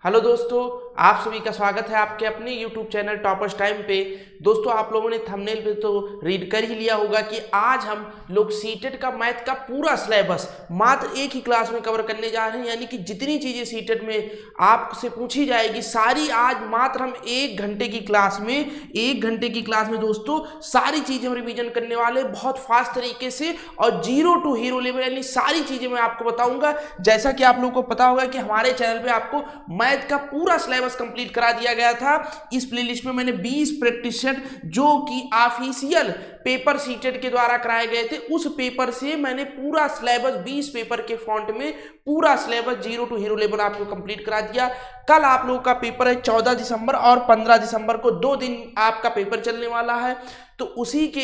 Hello दोस्तों, आप सभी का स्वागत है आपके अपने YouTube चैनल टॉपर्स टाइम पे। दोस्तों, आप लोगों ने थंबनेल पे तो रीड कर ही लिया होगा कि आज हम लोग सीटेट का मैथ का पूरा सिलेबस मात्र एक ही क्लास में कवर करने जा रहे हैं। यानी कि जितनी चीज़ें सीटेट में आपसे पूछी जाएगी सारी आज मात्र हम एक घंटे की क्लास में दोस्तों सारी चीज़ें हम रिवीजन करने वाले बहुत फास्ट तरीके से और जीरो टू हीरो लेवल यानी सारी चीज़ें मैं आपको बताऊंगा। जैसा कि आप लोगों को पता होगा कि हमारे चैनल पे आपको मैथ का पूरा सिलेबस कंप्लीट करा दिया गया था। इस प्लेलिस्ट में मैंने 20 प्रैक्टिस सेट जो कि ऑफिशियल पेपर सीटेट के द्वारा कराए गए थे, उस पेपर से मैंने पूरा सिलेबस 20 पेपर के फॉन्ट में पूरा syllabus zero to hero level आपको कंप्लीट करा दिया। कल आप लोगों का पेपर है 14 दिसंबर और 15 दिसंबर को 2 दिन आपका पेपर चलने वाला है। तो उसी के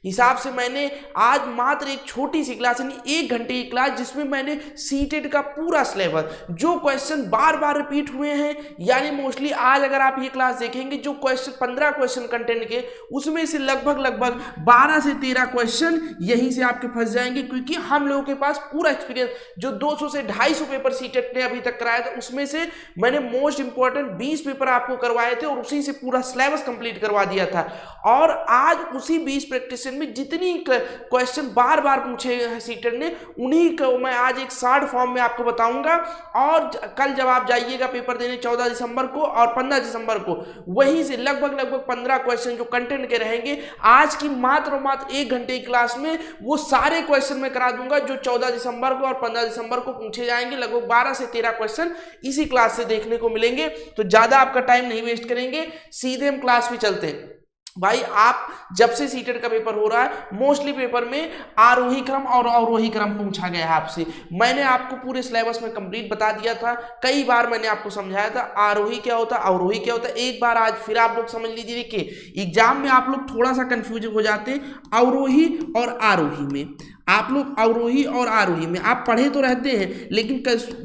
हिसाब से मैंने आज मात्र एक छोटी सी क्लास यानी एक घंटे की क्लास जिसमें मैंने सीटेट का पूरा सिलेबस जो क्वेश्चन बार बार रिपीट हुए हैं, यानी मोस्टली आज अगर आप ये क्लास देखेंगे जो क्वेश्चन 15 क्वेश्चन कंटेंट के उसमें से लगभग 12 से 13 क्वेश्चन यहीं से आपके फंस जाएंगे, क्योंकि हम लोगों के पास पूरा एक्सपीरियंस जो 200 से 250 पेपर सीटेट ने अभी तक कराया था उसमें से मैंने मोस्ट इंपॉर्टेंट 20 पेपर आपको करवाए थे और उसी से पूरा सिलेबस कंप्लीट करवा दिया था। और आज उसी 20 प्रैक्टिस में जितनी क्वेश्चन बार बार पूछे हैं सीटेट ने उन्हीं को मैं आज एक शॉर्ट फॉर्म में आपको बताऊंगा। और कल जब आप जाइएगा पेपर देने 14 दिसंबर को और 15 दिसंबर को वहीं से लगभग 15 क्वेश्चन जो कंटेंट के रहेंगे आज की मात्र एक घंटे की क्लास में वो सारे क्वेश्चन मैं करा दूंगा जो 14 दिसंबर को और 15 दिसंबर को पूछे जाएंगे। लगभग 12 से 13 क्वेश्चन इसी क्लास से देखने को मिलेंगे। तो ज्यादा आपका टाइम नहीं वेस्ट करेंगे, सीधे हम क्लास पे चलते हैं। भाई, आप जब से सीटेट का पेपर हो रहा है मोस्टली पेपर में आरोही क्रम और अवरोही क्रम पूछा गया है आपसे। मैंने आपको पूरे सिलेबस में कंप्लीट बता दिया था, कई बार मैंने आपको समझाया था आरोही क्या होता है अवरोही क्या होता है। एक बार आज फिर आप लोग समझ लीजिए। देखिए, एग्जाम में आप लोग थोड़ा सा कंफ्यूज हो जाते हैं अवरोही और आरोही में। आप लोग अवरोही और आरोही में आप पढ़े तो रहते हैं लेकिन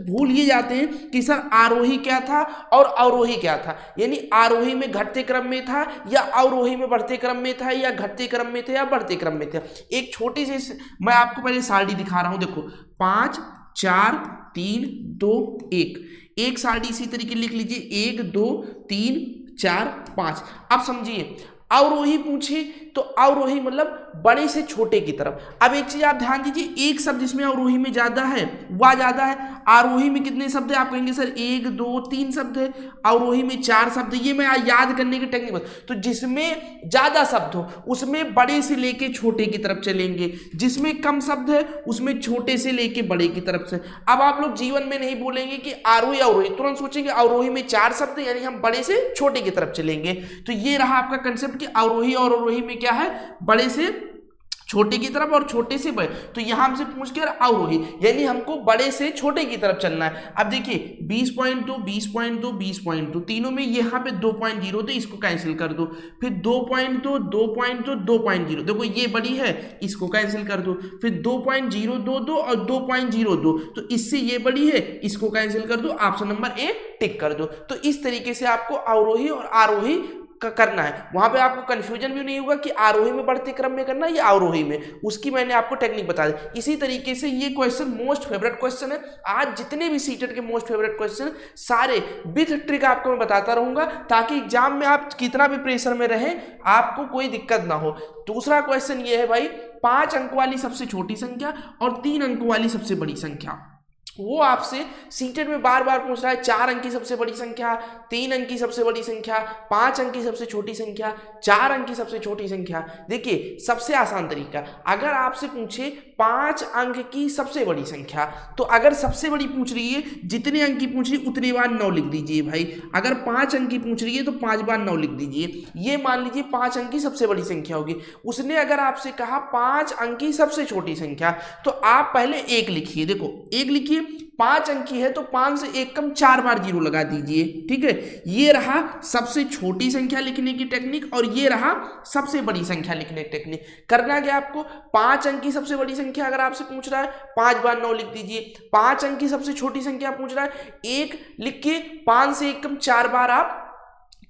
भूल ये जाते हैं कि सर आरोही क्या था और अवरोही क्या था। यानी आरोही में घटते क्रम में था या अवरोही में बढ़ते क्रम में था या घटते क्रम में थे या बढ़ते क्रम में थे। एक छोटी सी मैं आपको पहले सारणी दिखा रहा हूं, देखो 5 4 3 2 1 एक सारणी इसी तरीके लिख लीजिए 1 2 3 4 5। अब समझिए अवरोही पूछे तो अवरोही मतलब बड़े से छोटे की तरफ। अब एक चीज आप ध्यान दीजिए, एक शब्द जिसमें अवरोही में ज्यादा है वह ज्यादा है। आरोही में कितने शब्द है आप कहेंगे सर 1 2 3 शब्द है, अवरोही में 4 शब्द है। ये मैं याद करने की टेक्निक बता। तो जिसमें ज्यादा शब्द हो उसमें बड़े से लेके छोटे की तरफ चलेंगे, जिसमें कम शब्द है उसमें छोटे से लेके बड़े की तरफ से। अब आप लोग जीवन में नहीं बोलेंगे कि आरोही अवरोही, तुरंत सोचेंगे अवरोही में 4 शब्द यानी हम बड़े से छोटे की तरफ चलेंगे। तो ये रहा आपका कंसेप्ट कि अवरोही और अवरोही में क्या है, बड़े से छोटे की तरफ और छोटे से बड़े। तो यहां हमसे पूछ के अवरोही यानी हमको बड़े से छोटे की तरफ चलना है। अब देखिए 20.2 20.2 20.2 तीनों में यहाँ पे 2.0 तो इसको कैंसिल कर दो, फिर 2.2 2.2 2.0 देखो ये बड़ी है इसको कैंसिल कर दो, फिर 2.022 और 2.02 तो इससे ये बड़ी है इसको कैंसिल कर दो, ऑप्शन नंबर ए टिक कर दो। तो इस तरीके से आपको अवरोही और आरोही करना है। वहां पे आपको कंफ्यूजन भी नहीं होगा कि आरोही में बढ़ते क्रम में करना है या अवरोही में, उसकी मैंने आपको टेक्निक बता दी। इसी तरीके से ये क्वेश्चन मोस्ट फेवरेट क्वेश्चन है। आज जितने भी सीटेट के मोस्ट फेवरेट क्वेश्चन सारे विथ ट्रिक आपको मैं बताता रहूंगा ताकि एग्जाम में आप कितना भी प्रेशर में रहे आपको कोई दिक्कत ना हो। दूसरा क्वेश्चन ये है भाई, 5 अंक वाली सबसे छोटी संख्या और 3 अंक वाली सबसे बड़ी संख्या। वो आपसे सीटेट में बार बार पूछ रहा है 4 अंक की सबसे बड़ी संख्या, 3 अंक की सबसे बड़ी संख्या, 5 अंक की सबसे छोटी संख्या, 4 अंक की सबसे छोटी संख्या। देखिए सबसे आसान तरीका, अगर आपसे पूछे 5 अंक की सबसे बड़ी संख्या तो अगर सबसे बड़ी पूछ रही है जितने अंक की पूछ रही है उतने बार 9 लिख दीजिए भाई। अगर 5 अंक की पूछ रही है तो 5 बार 9 लिख दीजिए। ये मान लीजिए 5 अंक की सबसे बड़ी संख्या होगी। उसने अगर आपसे कहा 5 अंक की सबसे छोटी संख्या तो आप पहले 1 लिखिए। देखो 1 लिखिए, 5 अंक की है तो 5 से 1 कम 4 बार 0 लगा दीजिए। ठीक है, ये रहा सबसे छोटी संख्या लिखने की टेक्निक और ये रहा सबसे बड़ी संख्या लिखने की टेक्निक। करना क्या आपको, 5 अंक की सबसे बड़ी संख्या अगर आपसे पूछ रहा है 5 बार 9 लिख दीजिए। 5 अंक की सबसे छोटी संख्या पूछ रहा है 1 लिख के 5 से 1 कम 4 बार आप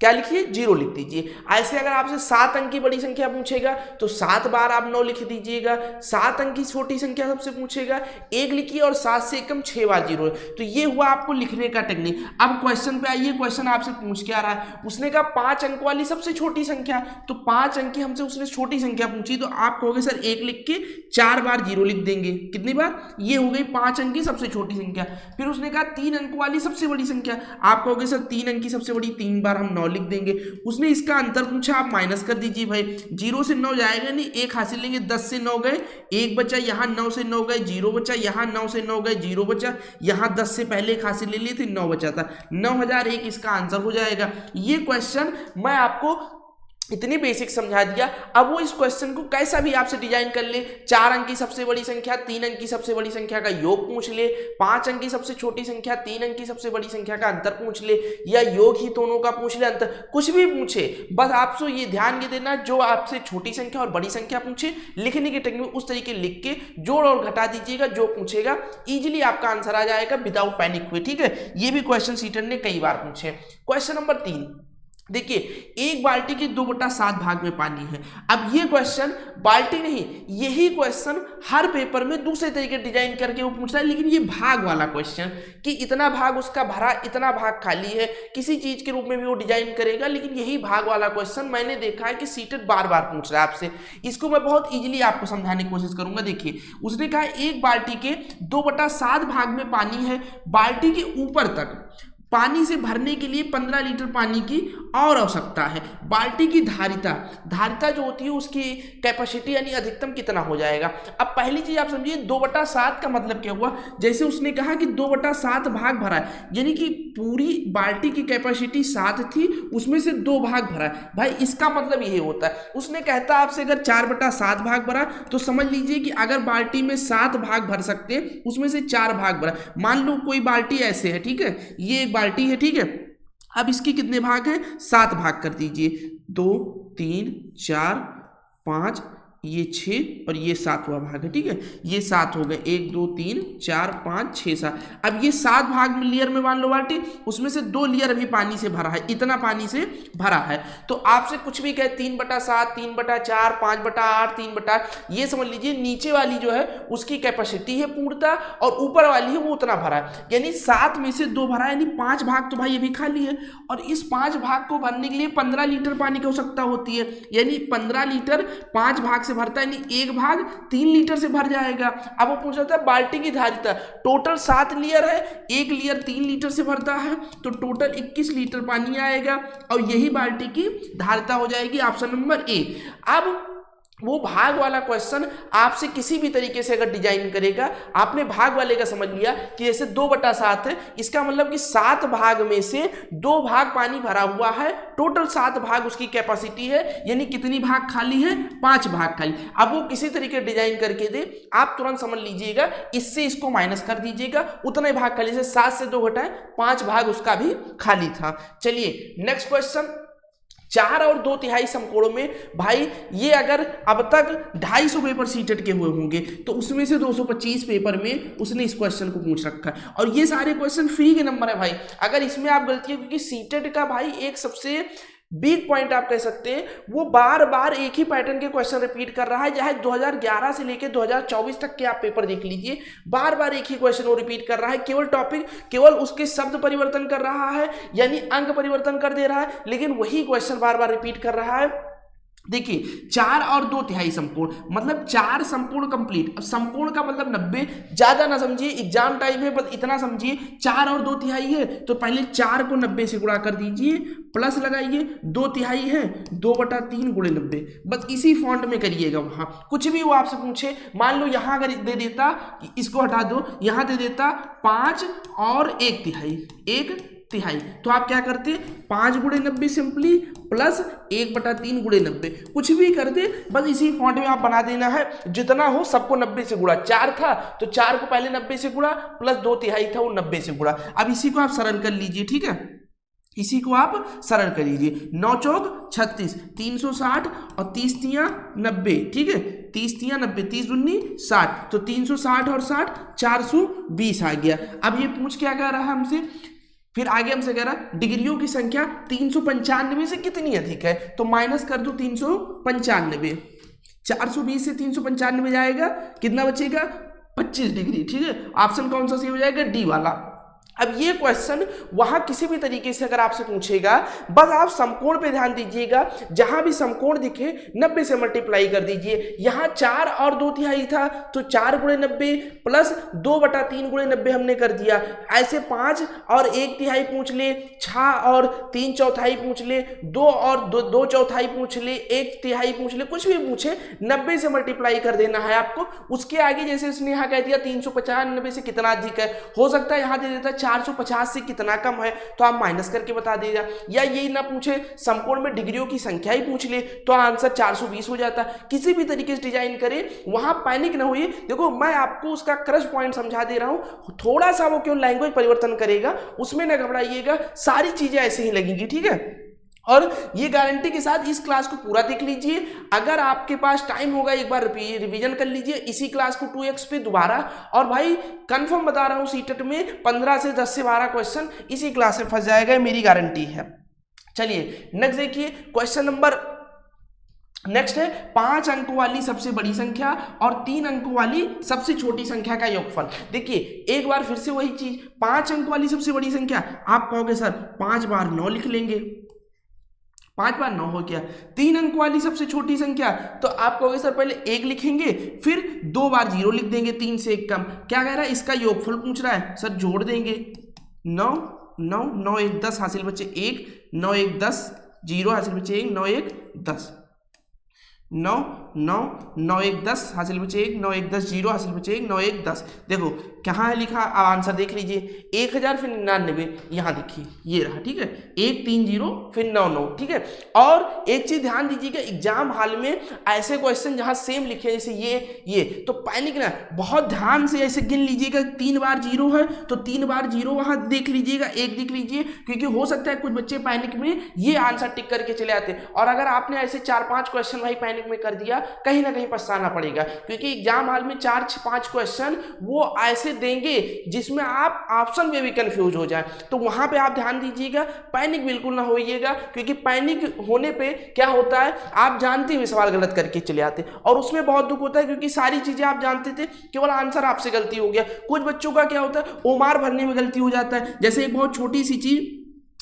क्या लिखिए 0 लिख दीजिए। ऐसे अगर आपसे 7 अंक की बड़ी संख्या पूछेगा तो 7 बार आप 9 लिख दीजिएगा। 7 अंक की छोटी संख्या सबसे पूछेगा 1 लिखिए और 7 से कम 6 बार 0 है। तो ये हुआ आपको लिखने का टेक्निक। अब क्वेश्चन पे आइए, क्वेश्चन आपसे पूछ क्या रहा है, उसने कहा 5 अंक वाली सबसे छोटी संख्या, तो 5 अंक की हमसे उसने छोटी संख्या पूछी, तो आप कहोगे सर 1 लिख के 4 बार 0 लिख देंगे। कितनी बार? ये हो गई 5 अंक की सबसे छोटी संख्या। फिर उसने कहा 3 अंक वाली सबसे बड़ी संख्या, आप कहोगे सर 3 अंक की सबसे बड़ी 3 बार हम 9 लिख देंगे। उसने इसका अंतर पूछा, आप माइनस कर दीजिए भाई, 0 से 9 जाएगा नहीं, 1 हासिल लेंगे, 10 से 9 गए, 1 बचा, यहाँ 9 से 9 गए 0 बचा, यहाँ 9 से 9 गए 0 बचा, यहाँ 10 से पहले 1 हासिल ले लिए थे 9 बचा था, 9001 इसका आंसर हो जाएगा। ये क्वेश्चन मैं आपको इतनी बेसिक समझा दिया। अब वो इस क्वेश्चन को कैसा भी आपसे डिजाइन कर ले, 4 अंक की सबसे बड़ी संख्या 3 अंक की सबसे बड़ी संख्या का योग पूछ ले, 5 अंक की सबसे छोटी संख्या 3 अंक की सबसे बड़ी संख्या का अंतर पूछ ले, या योग ही दोनों का पूछ ले, अंतर कुछ भी पूछे, बस आपसे ये ध्यान ये देना, जो आपसे छोटी संख्या और बड़ी संख्या पूछे, लिखने की टेक्निक उस तरीके लिख के जोड़ और घटा दीजिएगा, जो पूछेगा इजीली आपका आंसर आ जाएगा विदाउट पैनिक हुए। ठीक है, ये भी क्वेश्चन सीटर ने कई बार पूछे। क्वेश्चन नंबर 3 देखिए, एक बाल्टी के 2/7 भाग में पानी है। अब ये क्वेश्चन बाल्टी नहीं, यही क्वेश्चन हर पेपर में दूसरे तरीके डिजाइन करके वो पूछ रहा है, लेकिन ये भाग वाला क्वेश्चन कि इतना भाग उसका भरा, इतना भाग खाली है, किसी चीज के रूप में भी वो डिजाइन करेगा, लेकिन यही भाग वाला क्वेश्चन मैंने देखा है कि सीटेट बार बार पूछ रहा है आपसे। इसको मैं बहुत इजीली आपको समझाने की कोशिश करूंगा। देखिए, उसने कहा एक बाल्टी के 2/7 भाग में पानी है, बाल्टी के ऊपर तक पानी से भरने के लिए 15 लीटर पानी की और आवश्यकता है। बाल्टी की धारिता जो होती है उसकी कैपेसिटी यानी अधिकतम कितना हो जाएगा। अब पहली चीज आप समझिए, 2/7 का मतलब क्या हुआ, जैसे उसने कहा कि 2/7 भाग भरा है, यानी कि पूरी बाल्टी की कैपेसिटी 7 थी, उसमें से 2 भाग भरा है। भाई इसका मतलब यही होता है, उसने कहता आपसे अगर 4/7 भाग भरा, तो समझ लीजिए कि अगर बाल्टी में 7 भाग भर सकते, उसमें से 4 भाग भरा। मान लो कोई बाल्टी ऐसे है, ठीक है, ये एक बाल्टी है, ठीक है, अब इसके कितने भाग हैं? 7 भाग कर दीजिए, 2 3 4 5, ये 6 और ये 7वां भाग है, ठीक है, ये 7 हो गए, 1 2 3 4 5 6 7। अब ये 7 भाग में लेयर में मान लो बाल्टी, उसमें से 2 लेयर अभी पानी से भरा है, इतना पानी से भरा है। तो आपसे कुछ भी कहे 3/7 3/4 5/8 3/8, ये समझ लीजिए नीचे वाली जो है उसकी कैपेसिटी है पूर्णता, और ऊपर वाली है वो उतना भरा है, यानी 7 में से 2 भरा है, यानी 5 भाग तो भाई अभी खाली है। और इस 5 भाग को भरने के लिए 15 लीटर पानी की आवश्यकता होती है, यानी 15 लीटर 5 भाग से भरता है, यानी 1 भाग 3 लीटर से भर जाएगा। अब वो पूछ रहा था बाल्टी की धारिता, टोटल 7 लेयर है, 1 लेयर 3 लीटर से भरता है, तो टोटल 21 लीटर पानी आएगा, और यही बाल्टी की धारिता हो जाएगी, ऑप्शन नंबर ए। अब वो भाग वाला क्वेश्चन आपसे किसी भी तरीके से अगर डिजाइन करेगा, आपने भाग वाले का समझ लिया कि जैसे 2/7 है, इसका मतलब कि 7 भाग में से 2 भाग पानी भरा हुआ है, टोटल 7 भाग उसकी कैपेसिटी है, यानी कितनी भाग खाली है? 5 भाग खाली। अब वो किसी तरीके डिजाइन करके दे, आप तुरंत समझ लीजिएगा, इससे इसको माइनस कर दीजिएगा, उतने भाग खाली से 7 से 2 घटाए 5 भाग उसका भी खाली था। चलिए नेक्स्ट क्वेश्चन, 4 और 2/3 समकोणों में, भाई ये अगर अब तक 250 पेपर सीटेट के हुए होंगे, तो उसमें से 225 पेपर में उसने इस क्वेश्चन को पूछ रखा है, और ये सारे क्वेश्चन फ्री के नंबर है भाई। अगर इसमें आप गलती है, क्योंकि सीटेट का भाई एक सबसे बिग पॉइंट आप कह सकते हैं, वो बार बार एक ही पैटर्न के क्वेश्चन रिपीट कर रहा है, चाहे 2011 से लेकर 2024 तक के आप पेपर देख लीजिए, बार बार एक ही क्वेश्चन वो रिपीट कर रहा है, केवल टॉपिक, केवल उसके शब्द परिवर्तन कर रहा है, यानी अंक परिवर्तन कर दे रहा है, लेकिन वही क्वेश्चन बार बार रिपीट कर रहा है। देखिए 4 और 2/3 संपूर्ण, मतलब 4 संपूर्ण कंप्लीट। अब संपूर्ण का मतलब 90, ज्यादा ना समझिए, एग्जाम टाइम है, बस इतना समझिए, 4 और 2/3 है, तो पहले 4 को 90 से गुणा कर दीजिए, प्लस लगाइए, 2/3 है, 2/3 × 90, बस इसी फॉन्ट में करिएगा। वहां कुछ भी वो आपसे पूछे, मान लो यहां अगर दे देता, इसको हटा दो, यहां दे देता 5 और 1/3, तो आप क्या करते? 5 × 90 सिंपली, प्लस 1/3 × 90, कुछ भी कर दे, बस इसी फॉन्ट में आप बना देना है, जितना हो सबको 90 से गुणा। 4 था तो 4 को पहले 90 से गुणा, प्लस 2/3 था वो 90 से गुणा। अब इसी को आप सरल कर लीजिए, ठीक है, इसी को आप सरल कर लीजिए, 9 चौक 36, 360 और 30 तियां 90, ठीक है, 30 तियां 90, 30 दूनी 60, तो 360 और 60 420 आ गया। अब ये पूछ क्या कह रहा है हमसे, फिर आगे हमसे कह रहा डिग्रियों की संख्या 395 से कितनी अधिक है, तो माइनस कर दो 395, 420 से 395 जाएगा, कितना बचेगा 25 डिग्री। ठीक है, ऑप्शन कौन सा सही हो जाएगा, डी वाला। अब ये क्वेश्चन वहां किसी भी तरीके से अगर आपसे पूछेगा, बस आप समकोण पे ध्यान दीजिएगा, जहां भी समकोण दिखे 90 से मल्टीप्लाई कर दीजिए। यहां 4 और 2/3 था तो 4 × 90 प्लस 2/3 × 90 हमने कर दिया। ऐसे 5 और 1/3 पूछ ले, 6 और 3/4 पूछ ले, 2 और 2/4 पूछ ले, 1/3 पूछ ले, कुछ भी पूछे 90 से मल्टीप्लाई कर देना है आपको। उसके आगे जैसे उसने यहाँ कह दिया 395 से कितना अधिक है, हो सकता है यहाँ दे देता 450 से कितना कम है, तो आप माइनस करके बता देगा। या यही ना पूछे समकोण में डिग्रियों की संख्या ही पूछ ले तो आंसर 420 हो जाता। किसी भी तरीके से डिजाइन करे, वहां पैनिक ना होइए। देखो मैं आपको उसका क्रश पॉइंट समझा दे रहा हूं, थोड़ा सा वो क्यों लैंग्वेज परिवर्तन करेगा, उसमें ना घबराइएगा, सारी चीजें ऐसे ही लगेंगी। ठीक है, और ये गारंटी के साथ इस क्लास को पूरा देख लीजिए। अगर आपके पास टाइम होगा एक बार रिवीजन कर लीजिए इसी क्लास को 2x पे दोबारा। और भाई कंफर्म बता रहा हूं, सीटेट में 15 से 10 से 12 क्वेश्चन इसी क्लास में फंस जाएगा, मेरी गारंटी है। चलिए नेक्स्ट देखिए, क्वेश्चन नंबर नेक्स्ट है 5 अंकों वाली सबसे बड़ी संख्या और 3 अंकों वाली सबसे छोटी संख्या का योगफल। देखिए एक बार फिर से वही चीज, 5 अंकों वाली सबसे बड़ी संख्या, आप कहोगे सर 5 बार 9 लिख लेंगे, 5 बार 9 हो गया। 3 अंक वाली सबसे छोटी संख्या, तो आप कहोगे सर पहले 1 लिखेंगे फिर 2 बार 0 लिख देंगे, 3 से 1 कम। क्या कह रहा है, इसका योगफल पूछ रहा है, सर जोड़ देंगे 9 9 9 1 10 हासिल बचे 1, 9 1 10 0 हासिल बचे 1, 9 1 10 9 9 9 1 10 हासिल बचे 1, 9 1 10 0 हासिल बचे 1, 9 1 10। देखो कहाँ है लिखा, अब आंसर देख लीजिए, 1000 फिर 99 यहाँ देखिए ये रहा। ठीक है, 1 3 0 फिर 9 9। ठीक है, और एक चीज ध्यान दीजिएगा, एग्जाम हॉल में ऐसे क्वेश्चन जहाँ सेम लिखे जैसे ये तो पैनिक ना, बहुत ध्यान से ऐसे गिन लीजिएगा। 3 बार 0 है तो 3 बार 0 वहां देख लीजिएगा, 1 देख लीजिए, क्योंकि हो सकता है कुछ बच्चे पैनिक में ये आंसर टिक करके चले आते। और अगर आपने ऐसे 4-5 क्वेश्चन भाई पैनिक में कर दिया, कहीं ना कहीं पछताना पड़ेगा, क्योंकि एग्जाम हॉल में 4-5 क्वेश्चन वो ऐसे देंगे जिसमें आप ऑप्शन में भी कंफ्यूज हो जाए। तो वहां पे आप ध्यान दीजिएगा, पैनिक बिल्कुल ना होइएगा, क्योंकि पैनिक होने पे क्या होता है, आप जानते हुए सवाल गलत करके चले आते और उसमें बहुत दुख होता है, क्योंकि सारी चीजें आप जानते थे, केवल आंसर आपसे गलती हो गया। कुछ बच्चों का क्या होता है, ओमार भरने में गलती हो जाता है। जैसे एक बहुत छोटी सी चीज,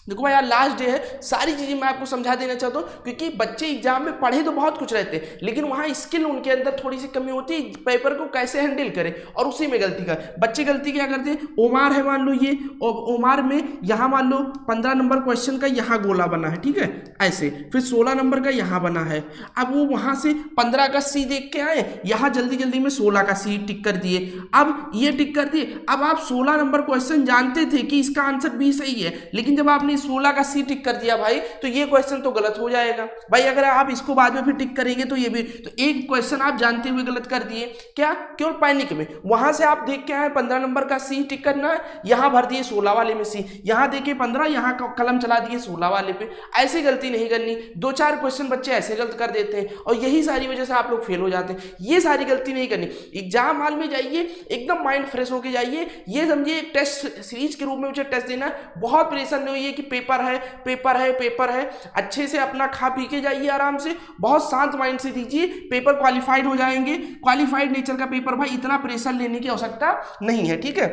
देखो भाई यार लास्ट डे है, सारी चीजें मैं आपको समझा देना चाहता हूँ, क्योंकि बच्चे एग्जाम में पढ़े तो बहुत कुछ रहते हैं, लेकिन वहाँ स्किल उनके अंदर थोड़ी सी कमी होती है, पेपर को कैसे हैंडल करें, और उसी में गलती कर। बच्चे गलती क्या करते हैं, ओमार है मान लो ये, और ओमार में यहाँ मान लो 15 नंबर क्वेश्चन का यहाँ गोला बना है, ठीक है ऐसे, फिर 16 नंबर का यहाँ बना है। अब वो वहाँ से 15 का सी देख के आए, यहाँ जल्दी जल्दी में 16 का सी टिक कर दिए, अब ये टिक कर दिए। अब आप 16 नंबर क्वेश्चन जानते थे कि इसका आंसर बी सही है, लेकिन जब आपने 16 का सी टिक कर दिया भाई, तो ये क्वेश्चन तो गलत हो जाएगा भाई। अगर आप इसको बाद में फिर टिक करेंगे तो ये भी, तो एक क्वेश्चन आप जानते हुए गलत कर दिए, क्या केवल पैनिक में। वहां से आप देख के आए 15 नंबर का सी टिक करना है, यहां भर दिए 16 वाले में सी, यहां देखे 15, यहां कलम चला दिए 16 वाले पे। ऐसे गलती नहीं करनी, 2-4 क्वेश्चन बच्चे ऐसे गलत कर देते हैं और यही सारी वजह से आप लोग फेल हो जाते हैं। ये सारी गलती नहीं करनी। एग्जाम हॉल में जाइए, एकदम माइंड फ्रेश होके जाइए, ये समझिए एक टेस्ट सीरीज के रूप में मुझे टेस्ट देना है। बहुत परेशान नहीं होइए कि पेपर है पेपर है पेपर है, अच्छे से अपना खा पी के जाइए, आराम से बहुत शांत माइंड से दीजिए, पेपर क्वालिफाइड हो जाएंगे। क्वालिफाइड नेचर का पेपर भाई, इतना प्रेशर लेने की आवश्यकता नहीं है, ठीक है।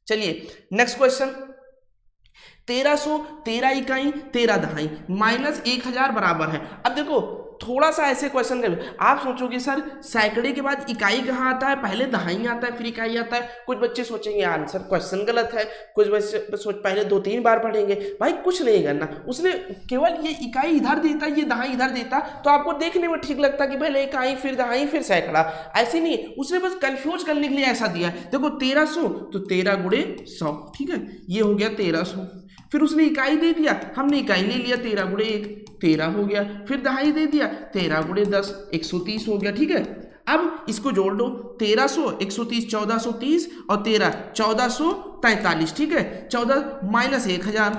चलिए नेक्स्ट क्वेश्चन, 1313 इकाई 13 दहाई माइनस 1000 बराबर है। अब देखो थोड़ा सा ऐसे क्वेश्चन कर, आप सोचोगे सर सैकड़े के बाद इकाई कहाँ आता है, पहले दहाई आता है फिर इकाई आता है। कुछ बच्चे सोचेंगे आंसर क्वेश्चन गलत है, कुछ बच्चे पहले 2-3 बार पढ़ेंगे। भाई कुछ नहीं करना, उसने केवल ये इकाई इधर देता, ये दहाई इधर देता, तो आपको देखने में ठीक लगता कि पहले इकाई फिर दहाई फिर सैकड़ा। ऐसे नहीं, उसने बस कंफ्यूज करने के लिए ऐसा दिया है। देखो 1300 तो 13 गुणे 100, ठीक है, ये हो गया 1300। फिर उसने इकाई दे दिया, हमने इकाई ले लिया, 13 गुणे 1 13 हो गया। फिर दहाई दे दिया, 13 गुणे 10 130 हो गया, ठीक है। अब इसको जोड़ दो, 1300 130 1430 और 13 1443, ठीक है। 14 माइनस 1000,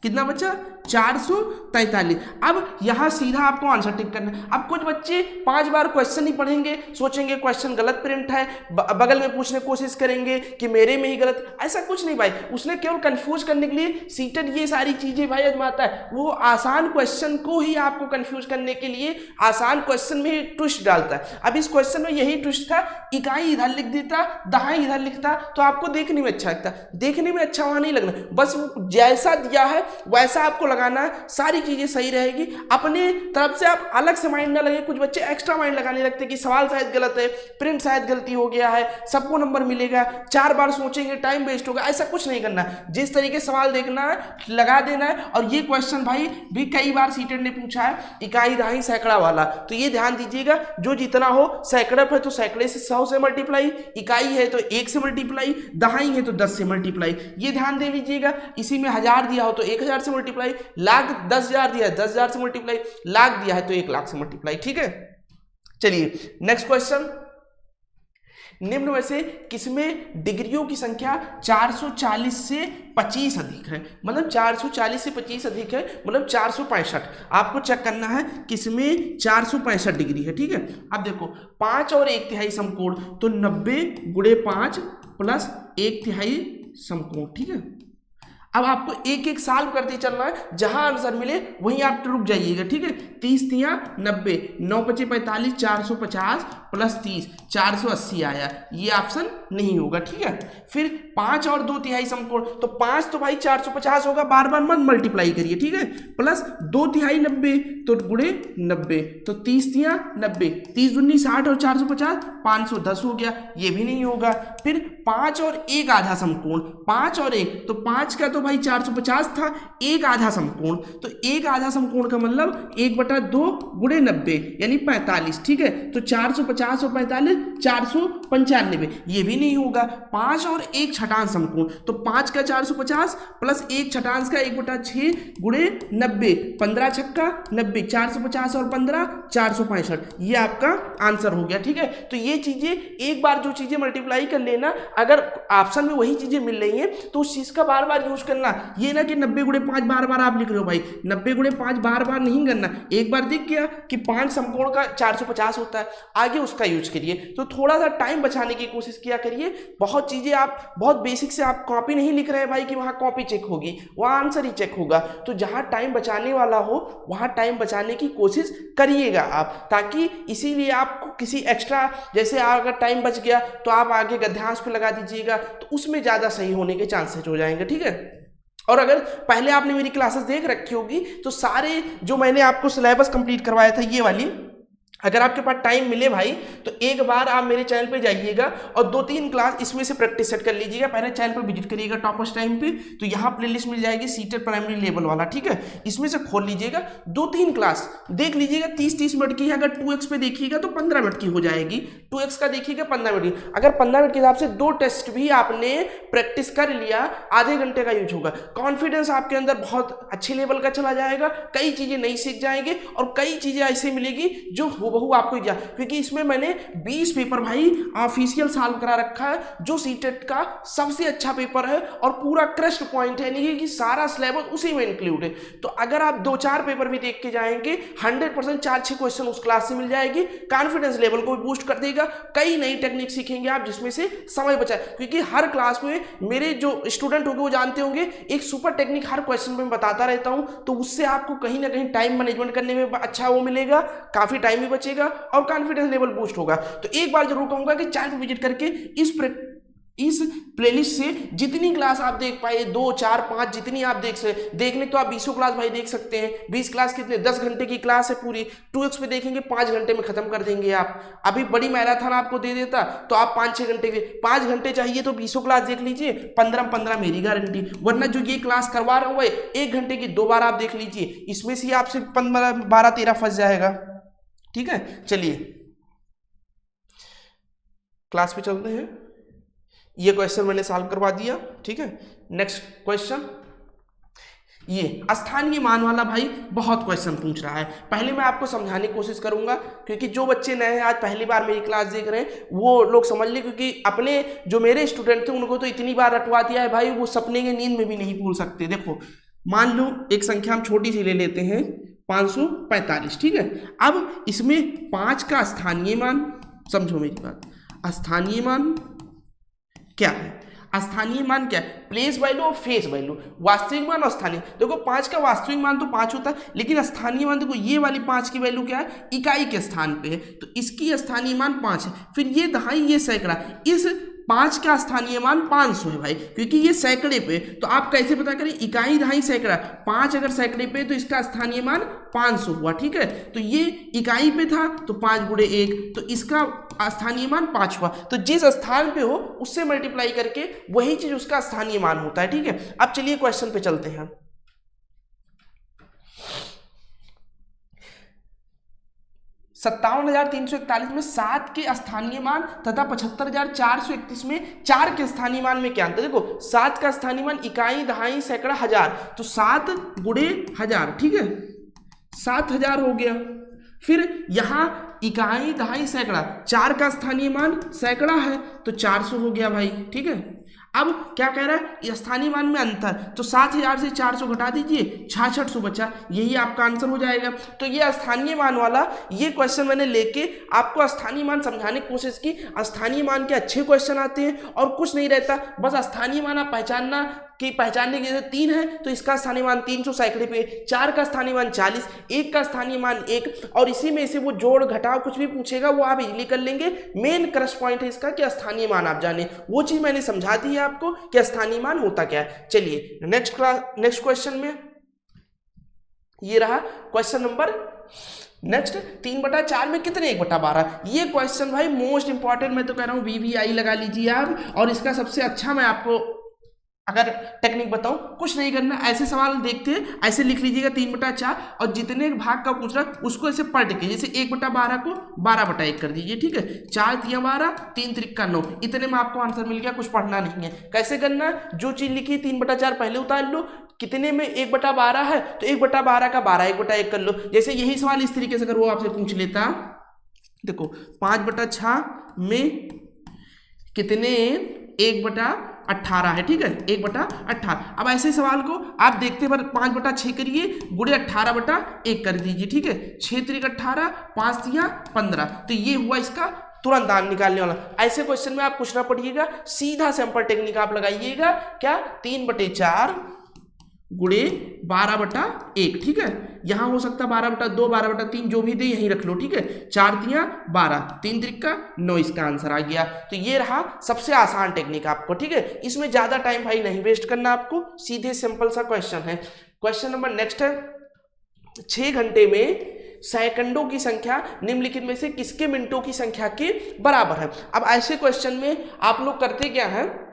कितना बचा 443। अब यहां सीधा आपको आंसर टिक करना है। अब कुछ बच्चे 5 बार क्वेश्चन ही पढ़ेंगे, सोचेंगे क्वेश्चन गलत प्रिंट है, बगल में पूछने की कोशिश करेंगे कि मेरे में ही गलत। ऐसा कुछ नहीं भाई, उसने केवल कंफ्यूज करने के लिए सीटेट ये सारी चीजें भाई आजमाता है। वो आसान क्वेश्चन को ही आपको कंफ्यूज करने के लिए आसान क्वेश्चन में ही ट्विस्ट डालता है। अब इस क्वेश्चन में यही ट्विस्ट था, इकाई इधर लिख देता, दहाई इधर लिखता, तो आपको देखने में अच्छा लगता। देखने में अच्छा वहां नहीं लगना, बस जैसा दिया है वैसा आपको लगाना है, सारी चीजें सही रहेगी। अपने तरफ से आप अलग से माइंड ना लगे। कुछ बच्चे एक्स्ट्रा माइंड लगाने लगते कि सवाल शायद गलत है, प्रिंट शायद गलती हो गया है, सबको नंबर मिलेगा, 4 बार सोचेंगे टाइम वेस्ट होगा। ऐसा कुछ नहीं करना, जिस तरीके सवाल देखना है लगा देना है। और ये क्वेश्चन भाई भी कई बार सीटेट ने पूछा है, इकाई दहाई सैकड़ा वाला, तो ये ध्यान दीजिएगा, जो जितना हो, सैकड़ा है तो सैकड़े से 100 से मल्टीप्लाई, इकाई है तो 1 से मल्टीप्लाई, दहाई है तो 10 से मल्टीप्लाई, ये ध्यान दे लीजिएगा। इसी में 1000 दिया हो तो 1000 से मल्टीप्लाई, लाख 10,000 दिया है 10,000 से मल्टीप्लाई, लाख दिया है तो 1 लाख से मल्टीप्लाई। ठीक है, चलिए नेक्स्ट क्वेश्चन। निम्न में से किसमें डिग्रियों की संख्या 440 से 25 अधिक है? मतलब 440 से 25 अधिक है, मतलब 465। आपको चेक करना है किसमें 465 डिग्री है। ठीक है, अब देखो 5 और 1/3 समकोण, तो 90 गुणे 5 प्लस 1/3 समकोण। ठीक है, अब आपको एक एक साल करते चलना है, जहां आंसर मिले वहीं आप रुक जाइएगा। ठीक है, 30 तिया 90, 9 पचे 45, 450 प्लस 30, 480 आया, ये ऑप्शन नहीं होगा। ठीक है, फिर 5 और 2/3 समकोण, तो 5 तो भाई 450 होगा, बार बार मत मल्टीप्लाई करिए। ठीक है, प्लस 2/3 90, तो गुणे 90, तो 30 तिया 90, 30 दूनी 60 और 450 510 हो गया, ये भी नहीं होगा। फिर 5 और 1/2 समकोण, 5 और 1, तो 5 का तो भाई 450 था, 1/2 समकोण, तो 1/2 समकोण का मतलब 1/2 गुणे 90 यानी 45। ठीक है, तो 450 और 45 495, ये भी नहीं होगा। 5 और 1 छठांश समकोण, तो 5 का 450 प्लस 1 छठांश का 1/6 गुणे 90, 15 छक्का 90, 450 और 15 465, ये आपका आंसर हो गया। ठीक है, तो ये चीजें एक बार जो चीजें मल्टीप्लाई कर लेना, अगर ऑप्शन में वही चीजें मिल रही हैं तो उस चीज का बार बार यूज करना। ये ना कि 90 गुणे 5 बार बार आप लिख रहे हो भाई, 90 गुणे 5 बार बार नहीं करना। एक बार दिख गया कि 5 समकोण का 450 होता है, आगे उसका यूज करिए। तो थोड़ा सा टाइम बचाने की कोशिश किया करिए। बहुत चीजें आप बहुत बेसिक से आप कॉपी नहीं लिख रहे हैं भाई कि वहां कॉपी चेक होगी, वहां आंसर ही चेक होगा। तो जहां टाइम बचाने वाला हो वहां टाइम बचाने की कोशिश करिएगा आप, ताकि इसीलिए आपको किसी एक्स्ट्रा, जैसे अगर टाइम बच गया तो आप आगे गद्यांश पे लगा दीजिएगा, तो उसमें ज्यादा सही होने के चांसेस हो जाएंगे। ठीक है, और अगर पहले आपने मेरी क्लासेस देख रखी होगी तो सारे जो मैंने आपको सिलेबस कंप्लीट करवाया था ये वाली, अगर आपके पास टाइम मिले भाई तो एक बार आप मेरे चैनल पे जाइएगा और 2-3 क्लास इसमें से प्रैक्टिस सेट कर लीजिएगा। पहले चैनल पे विजिट करिएगा टॉपर्स टाइम पे, तो यहाँ प्लेलिस्ट मिल जाएगी सीटेट प्राइमरी लेवल वाला। ठीक है, इसमें से खोल लीजिएगा, 2-3 क्लास देख लीजिएगा। 30-30 मिनट की है, अगर 2x पे देखिएगा तो 15 मिनट की हो जाएगी, 2x का देखिएगा 15 मिनट की। अगर 15 मिनट के हिसाब से 2 टेस्ट भी आपने प्रैक्टिस कर लिया, आधे घंटे का यूज होगा। कॉन्फिडेंस आपके अंदर बहुत अच्छे लेवल का चला जाएगा, कई चीजें नई सीख जाएंगे और कई चीजें ऐसी मिलेगी जो बहु आपको, क्योंकि इसमें मैंने 20 पेपर भाई ऑफिशियल सॉल्व करा रखा है, जो सीटेट का सबसे अच्छा पेपर है और पूरा क्रस्ट पॉइंट है, नहीं कि सारा सिलेबस उसी में इंक्लूड है। तो अगर आप 2-4 पेपर भी देख के जाएंगे 100% 4-6 क्वेश्चन उस क्लास से मिल जाएगी। कॉन्फिडेंस लेवल को भी बूस्ट कर देगा, कई नई टेक्निक सीखेंगे आप जिसमें से समय बचा, क्योंकि हर क्लास में मेरे जो स्टूडेंट होंगे वो जानते होंगे एक सुपर टेक्निक हर क्वेश्चन में बताता रहता हूं, तो उससे आपको कहीं ना कहीं टाइम मैनेजमेंट करने में अच्छा वो मिलेगा, काफी टाइम भी बचेगा और कॉन्फिडेंस लेवल बूस्ट होगा। तो एक बार जरूर कहूंगा कि चैनल को विजिट करके इस प्लेलिस्ट से जितनी क्लास आप देख पाए 2, 4, 5 जितनी आप देखने तो आप 20 क्लास भाई देख सकते हैं। 20 क्लास कितने 10 घंटे की क्लास है पूरी, 2x पे देखेंगे 5 घंटे में खत्म कर देंगे आप। अभी बड़ी मैराथन आपको दे देता तो आप 5-6 घंटे के, 5 घंटे चाहिए तो 20 क्लास देख लीजिए, 15 मेरी गारंटी। वरना जो ये क्लास करवा रहा हूँ 1 घंटे की 2 बार आप देख लीजिए, इसमें से आपसे 12-13 फंस जाएगा। ठीक है, चलिए क्लास पे चलते हैं। ये क्वेश्चन मैंने सॉल्व करवा दिया। ठीक है, नेक्स्ट क्वेश्चन, ये स्थानीय मान वाला भाई बहुत क्वेश्चन पूछ रहा है। पहले मैं आपको समझाने की कोशिश करूंगा, क्योंकि जो बच्चे नए हैं आज पहली बार मेरी क्लास देख रहे हैं वो लोग समझ ले, क्योंकि अपने जो मेरे स्टूडेंट थे उनको तो इतनी बार रटवा दिया है भाई, वो सपने की नींद में भी नहीं भूल सकते। देखो मान लो एक संख्या हम छोटी सी ले लेते हैं 545, ठीक है। अब इसमें 5 का स्थानीय मान, समझो मेरी बात, स्थानीय मान क्या है? स्थानीय मान क्या है? प्लेस वैल्यू और फेस वैल्यू। वास्तविक मान और स्थानीय, देखो 5 का वास्तविक मान तो 5 होता है, लेकिन स्थानीय मान देखो ये वाली 5 की वैल्यू क्या है? इकाई के स्थान पे है, तो इसकी स्थानीय मान 5 है। फिर ये दहाई, ये सैकड़ा, इस 5 का स्थानीय मान 500 है भाई, क्योंकि ये सैकड़े पे। तो आप कैसे पता करें? इकाई, दहाई, सैकड़ा, 5 अगर सैकड़े पे तो इसका स्थानीय मान 500 हुआ, ठीक है। तो ये इकाई पे था तो 5 गुणे 1, तो इसका स्थानीय मान 5 हुआ। तो जिस स्थान पे हो उससे मल्टीप्लाई करके वही चीज उसका स्थानीय मान होता है, ठीक है। अब चलिए क्वेश्चन पे चलते हैं। 57,341 में 7 के स्थानीय मान तथा 75,431 में 4 के स्थानीय मान में क्या अंतर? देखो 7 का स्थानीय मान इकाई, दहाई, सैकड़ा, हजार, तो 7 गुणे 1000, ठीक है, 7000 हो गया। फिर यहां इकाई, दहाई, सैकड़ा, 4 का स्थानीय मान सैकड़ा है तो 400 हो गया भाई, ठीक है। अब क्या कह रहा है? स्थानीय मान में अंतर, तो 7000 से 400 घटा दीजिए, 6600 बचा, यही आपका आंसर हो जाएगा। तो ये स्थानीय मान वाला ये क्वेश्चन मैंने लेके आपको स्थानीय मान समझाने की कोशिश की। स्थानीय मान के अच्छे क्वेश्चन आते हैं और कुछ नहीं रहता, बस स्थानीय मान आप पहचानना कि पहचानने के लिए 3 है तो इसका स्थानीय मान 300 सैकड़े पे, 4 का स्थानीय मान 40, 1 का स्थानीय मान 1, और इसी में से वो जोड़ घटाव कुछ भी पूछेगा वो आप इजीली कर लेंगे। मेन क्रश पॉइंट है इसका कि स्थानीय मान आप जाने, वो चीज मैंने समझा दी है आपको कि स्थानीय मान होता क्या है। चलिए नेक्स्ट क्वेश्चन में ये रहा क्वेश्चन नंबर नेक्स्ट 3/4 में कितने 1/12? ये क्वेश्चन भाई मोस्ट इंपॉर्टेंट, मैं तो कह रहा हूं VVI लगा लीजिए आप। और इसका सबसे अच्छा मैं आपको अगर टेक्निक बताऊं, कुछ नहीं करना, ऐसे सवाल देखते हैं ऐसे लिख लीजिएगा 3/4 और जितने भाग का पूछ रहा उसको ऐसे पलट के, जैसे 1/12 को 12/1 कर दीजिए, ठीक है। 4 × 12, 3 × 9, इतने में आपको आंसर मिल गया, कुछ पढ़ना नहीं है। कैसे करना? जो चीज लिखी 3/4 पहले उतार लो, कितने में 1/12 है तो 1/12 का 12 1/1 कर लो। जैसे यही सवाल इस तरीके से अगर वो आपसे पूछ लेता, देखो 5/6 में कितने 1/18 है, ठीक है, 1/18। अब ऐसे सवाल को आप देखते पर 5/6 करिए, गुणे 18/1 कर दीजिए, ठीक है। 6 × 18, 5 × 15, तो ये हुआ इसका तुरंत दान निकालने वाला। ऐसे क्वेश्चन में आप पूछना पड़िएगा, सीधा सैंपल टेक्निक आप लगाइएगा, क्या 3/4 गुणे 12/1, ठीक है। यहां हो सकता है 12/2, 12/3, जो भी दे यहीं रख लो, ठीक है। 4 × 12, 3 × 9, इसका आंसर आ गया। तो ये रहा सबसे आसान टेक्निक आपको, ठीक है। इसमें ज्यादा टाइम भाई नहीं वेस्ट करना आपको, सीधे सिंपल सा क्वेश्चन है। क्वेश्चन नंबर नेक्स्ट है, 6 घंटे में सेकंडों की संख्या निम्नलिखित में से किसके मिनटों की संख्या के बराबर है? अब ऐसे क्वेश्चन में आप लोग करते क्या है,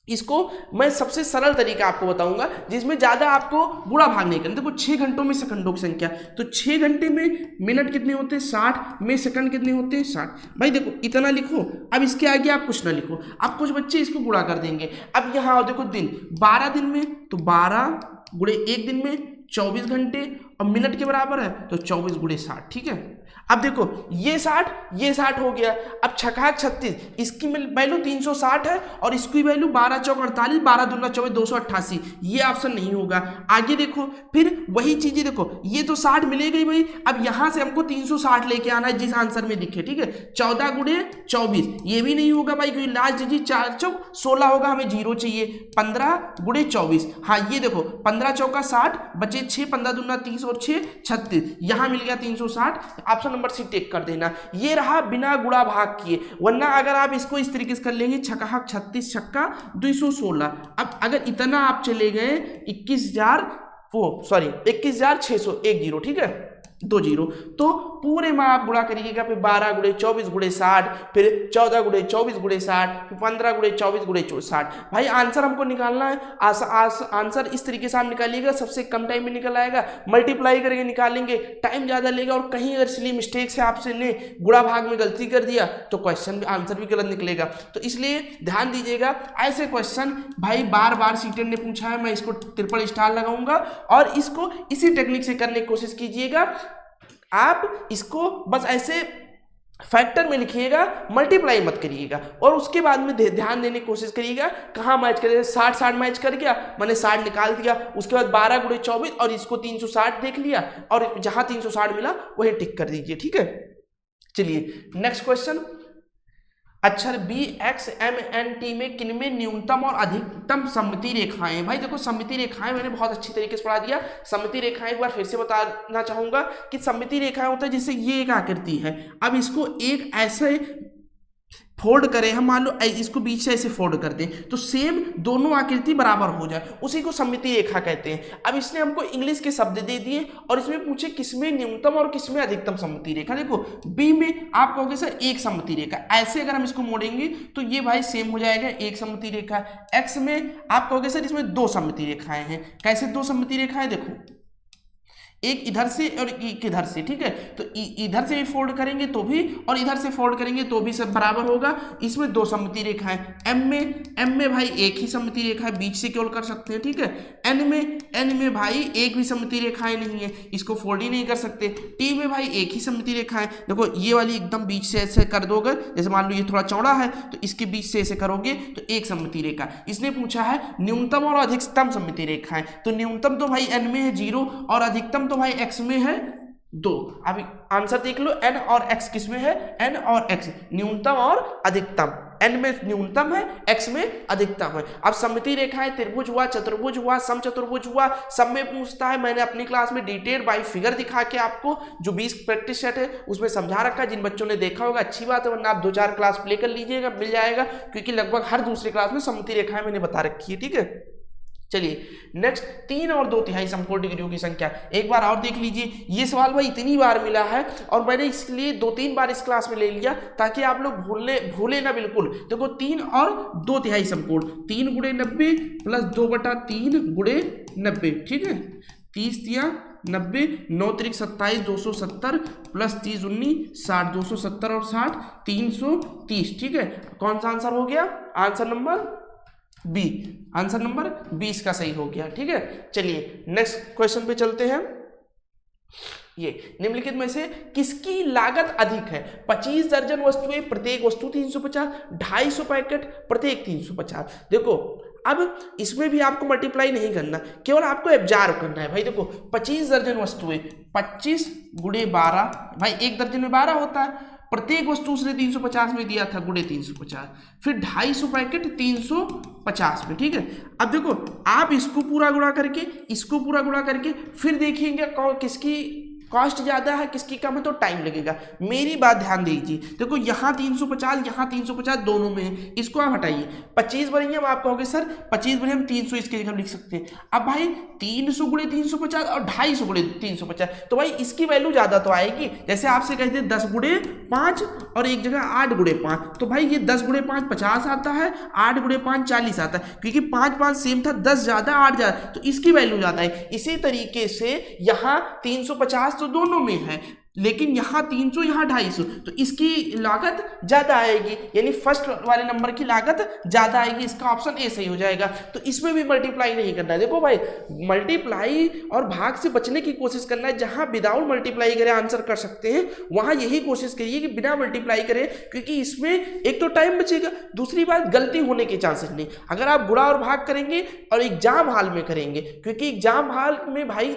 इसको मैं सबसे सरल तरीका आपको बताऊंगा जिसमें ज्यादा आपको बुरा भाग नहीं करना। देखो 6 घंटों में सेकंडों की संख्या, तो 6 घंटे में मिनट कितने होते हैं 60, में सेकंड कितने होते हैं 60। भाई देखो इतना लिखो, अब इसके आगे आप कुछ ना लिखो। अब कुछ बच्चे इसको गुणा कर देंगे। अब यहाँ देखो दिन, 12 दिन में तो 12 गुणे 1 दिन में 24 घंटे, और मिनट के बराबर है तो 24 गुणे 60, ठीक है। अब देखो ये 60 हो गया। अब 6 × 36, इसकी वैल्यू 360 है और इसकी वैल्यू 12 × 4 = 48, 12 × 2 = 24, 288। ये ऑप्शन नहीं होगा। आगे देखो फिर वही चीजें, देखो ये तो 60 मिलेगा ही भाई। अब यहां से हमको 360 लेके आना है जिस आंसर में दिखे, ठीक है। 14 गुणे 24, ये भी नहीं होगा भाई, क्योंकि लास्ट डिजिट 4 × 4 = 16 होगा, हमें 0 चाहिए। 15 गुणे 24, हाँ ये देखो 15 × 4 = 60, बचे 6, 15 × 2 = 30 और 6 = 36, यहां मिल गया 360। ऑप्शन नंबर सी टिक कर देना। ये रहा बिना गुणा भाग किए, वरना अगर आप इसको इस तरीके से कर लेंगे 6 × 36, 6 × 216। अब अगर इतना आप चले गए 21,610, ठीक है, 20, तो पूरे में आप गुणा करिएगा। फिर 12 गुणे 24 गुणे 60, फिर 14 गुणे 24 गुणे 60, फिर 15 गुणे 24 गुणे 60। भाई आंसर हमको निकालना है, आंसर इस तरीके से आप निकालिएगा, सबसे कम टाइम में निकल आएगा। मल्टीप्लाई करके निकालेंगे, टाइम ज्यादा लेगा, और कहीं अगर सिली मिस्टेक से आपसे ने गुणा भाग में गलती कर दिया तो क्वेश्चन आंसर भी गलत निकलेगा। तो इसलिए ध्यान दीजिएगा, ऐसे क्वेश्चन भाई बार बार सीटेट ने पूछा है, मैं इसको ट्रिपल स्टार लगाऊंगा, और इसको इसी टेक्निक से करने की कोशिश कीजिएगा। आप इसको बस ऐसे फैक्टर में लिखिएगा, मल्टीप्लाई मत करिएगा। और उसके बाद में ध्यान देने की कोशिश करिएगा कहाँ मैच करिएगा। 60-60 मैच कर गया, मैंने 60 निकाल दिया, उसके बाद 12 × 24 और इसको 360 देख लिया, और जहां 360 मिला वही टिक कर दीजिए, ठीक है। चलिए नेक्स्ट क्वेश्चन, अक्षर BXMNT में किनमें न्यूनतम और अधिकतम सममिति रेखाएं हैं। भाई देखो सममिति रेखाएं मैंने बहुत अच्छी तरीके से पढ़ा दिया। सममिति रेखाएं एक बार फिर से बताना चाहूंगा कि सममिति रेखाएं होता है जैसे ये एक आकृति है, अब इसको एक ऐसे फोल्ड करें हम, मान लो इसको बीच से ऐसे फोल्ड कर दें तो सेम दोनों आकृति बराबर हो जाए, उसी को सममिति रेखा कहते हैं। अब इसने हमको इंग्लिश के शब्द दे दिए और इसमें पूछे किसमें न्यूनतम और किसमें अधिकतम सममिति रेखा। देखो बी में आप कहोगे सर एक सममिति रेखा, ऐसे अगर हम इसको मोड़ेंगे तो ये भाई सेम हो जाएगा एक सममिति रेखा। एक्स में आप कहोगे सर इसमें दो सममिति रेखाएं हैं, कैसे दो सममिति रेखाएं, देखो एक इधर से और एक इधर से, ठीक है। तो इधर से भी फोल्ड करेंगे तो भी और इधर से फोल्ड करेंगे तो भी सब बराबर होगा। इसमें दो सममिति रेखाएं। एम में भाई एक ही सममिति रेखा है, बीच से केवल कर सकते हैं, ठीक है। एन में भाई एक भी सममिति रेखाएं नहीं है, इसको फोल्ड ही नहीं कर सकते। टी में भाई एक ही सममिति रेखा है, देखो ये वाली एकदम बीच से ऐसे कर दोगे, जैसे मान लो ये थोड़ा चौड़ा है तो इसके बीच से ऐसे करोगे तो एक सममिति रेखा। इसने पूछा है न्यूनतम और अधिकतम सममिति रेखाएं, तो न्यूनतम तो भाई एन में है 0 और अधिकतम तो भाई x में है 2। अभी आंसर देख लो, n और x किस में है, n और x न्यूनतम और अधिकतम, n में न्यूनतम है, x में अधिकतम है। अब सममिति रेखाएं त्रिभुज हुआ, चतुर्भुज हुआ, समचतुर्भुज हुआ, सब में पूछता है। मैंने अपनी क्लास में डिटेल बाय फिगर दिखा के आपको जो 20 प्रैक्टिस सेट है उसमें समझा रखा है। जिन बच्चों ने देखा होगा अच्छी बात है, वरना आप 2-4 क्लास प्ले कर लीजिएगा, मिल जाएगा, क्योंकि लगभग हर दूसरी क्लास में सममिति रेखाएं मैंने बता रखी है, ठीक है। चलिए नेक्स्ट, 3 और 2/3 समकोण डिग्रियों की संख्या, एक बार और देख लीजिए। ये सवाल भाई इतनी बार मिला है और मैंने इसलिए 2-3 बार इस क्लास में ले लिया ताकि आप लोग भूले ना बिल्कुल। देखो 3 और 2/3 समकोण, 3 × 90 प्लस 2/3 × 90, ठीक है। 30 × 90, 9 × 27 270 प्लस 30 19 60, 270 और 60 330, ठीक है। कौन सा आंसर हो गया, answer number B, answer number 20 का सही हो गया, ठीक है। चलिए नेक्स्ट क्वेश्चन पे चलते हैं। ये निम्नलिखित में से किसकी लागत अधिक है। 25 दर्जन वस्तुएं, प्रत्येक वस्तु 350, 250 पैकेट, प्रत्येक 350। देखो अब इसमें भी आपको मल्टीप्लाई नहीं करना, केवल आपको एब्जॉर्ब करना है। भाई देखो 25 दर्जन वस्तुएं, 25 × 12, भाई एक दर्जन में 12 होता है, प्रत्येक वस्तु उसने 350 में दिया था, × 350, फिर 250 पैकेट 350 में, ठीक है। अब देखो आप इसको पूरा गुणा करके, इसको पूरा गुणा करके फिर देखेंगे किसकी कॉस्ट ज़्यादा है किसकी कम है, तो टाइम लगेगा। मेरी बात ध्यान दीजिए, देखो यहाँ 350 यहाँ 350 दोनों में है, इसको आप हटाइए। 25 बनेंगे, हम आप कहोगे सर 25 बने हम 300 इसके जगह लिख सकते हैं। अब भाई 300 × 350 और 250 × 350, तो भाई इसकी वैल्यू ज़्यादा तो आएगी। जैसे आपसे कहते हैं 10 × 5 और एक जगह 8 × 5, तो भाई ये 10 × 5 50 आता है, 8 × 5 40 आता है, क्योंकि 5 सेम था, 10 ज़्यादा 8 ज़्यादा, तो इसकी वैल्यू ज़्यादा है। इसी तरीके से यहाँ 350 तो दोनों में है, लेकिन यहाँ 300 यहाँ 250, तो इसकी लागत ज्यादा आएगी, यानी फर्स्ट वाले नंबर की लागत ज्यादा आएगी। इसका ऑप्शन ए सही हो जाएगा। तो इसमें भी मल्टीप्लाई नहीं करना है। देखो भाई मल्टीप्लाई और भाग से बचने की कोशिश करना है। जहां विदाउट मल्टीप्लाई करें आंसर कर सकते हैं, वहां यही कोशिश करिए कि बिना मल्टीप्लाई करें, क्योंकि इसमें एक तो टाइम बचेगा, दूसरी बात गलती होने के चांसेस नहीं। अगर आप गुणा और भाग करेंगे और एग्जाम हॉल में करेंगे, क्योंकि एग्जाम हॉल में भाई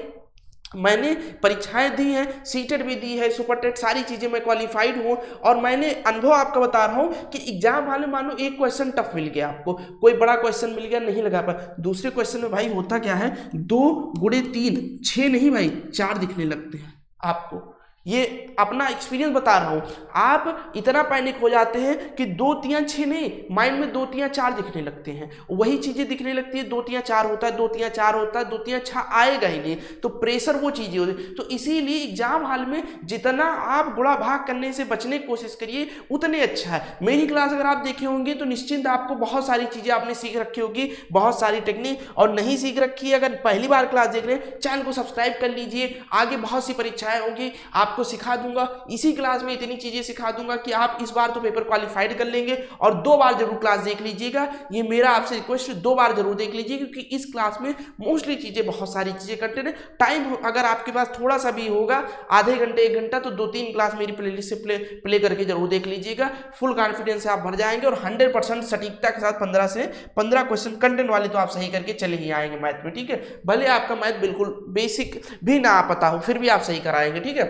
मैंने परीक्षाएं दी हैं, सीटेट भी दी है, सुपर टेट, सारी चीज़ें मैं क्वालिफाइड हूँ और मैंने अनुभव आपका बता रहा हूँ कि एग्जाम वाले मानो एक क्वेश्चन टफ मिल गया, आपको कोई बड़ा क्वेश्चन मिल गया, नहीं लगा पाया, दूसरे क्वेश्चन में भाई होता क्या है 2 × 3 6 नहीं भाई 4 दिखने लगते हैं आपको। ये अपना एक्सपीरियंस बता रहा हूँ। आप इतना पैनिक हो जाते हैं कि 2 3 6 नहीं, माइंड में 2 3 4 दिखने लगते हैं, वही चीजें दिखने लगती है। 2 3 4 होता है, 2 3 4 होता है, 2 3 6 आएगा ही नहीं, तो प्रेशर वो चीजें होती। तो इसीलिए एग्जाम हॉल में जितना आप गुणा भाग करने से बचने की कोशिश करिए उतने अच्छा है। मेरी क्लास अगर आप देखे होंगे तो निश्चिंत आपको बहुत सारी चीजें आपने सीख रखी होगी, बहुत सारी टेक्निक, और नहीं सीख रखी है अगर पहली बार क्लास देख रहे हैं चैनल को सब्सक्राइब कर लीजिए। आगे बहुत सी परीक्षाएं होंगी, आपको आपको सिखा दूंगा इसी क्लास में, इतनी चीजें सिखा दूंगा कि आप इस बार तो पेपर क्वालिफाइड कर लेंगे। और 2 बार जरूर क्लास देख लीजिएगा, ये मेरा आपसे रिक्वेस्ट, 2 बार जरूर देख लीजिए, क्योंकि इस क्लास में मोस्टली चीजें, बहुत सारी चीजें कंटेंट है। टाइम अगर आपके पास थोड़ा सा भी होगा, आधे घंटे 1 घंटा, तो 2-3 क्लास मेरी प्लेलिस्ट से प्ले करके जरूर देख लीजिएगा। फुल कॉन्फिडेंस से आप भर जाएंगे और 100% सटीकता के साथ 15 से 15 क्वेश्चन कंटेंट वाले तो आप सही करके चले ही आएंगे मैथ में, ठीक है। भले आपका मैथ बिल्कुल बेसिक भी ना पता हो, फिर भी आप सही कराएंगे, ठीक है।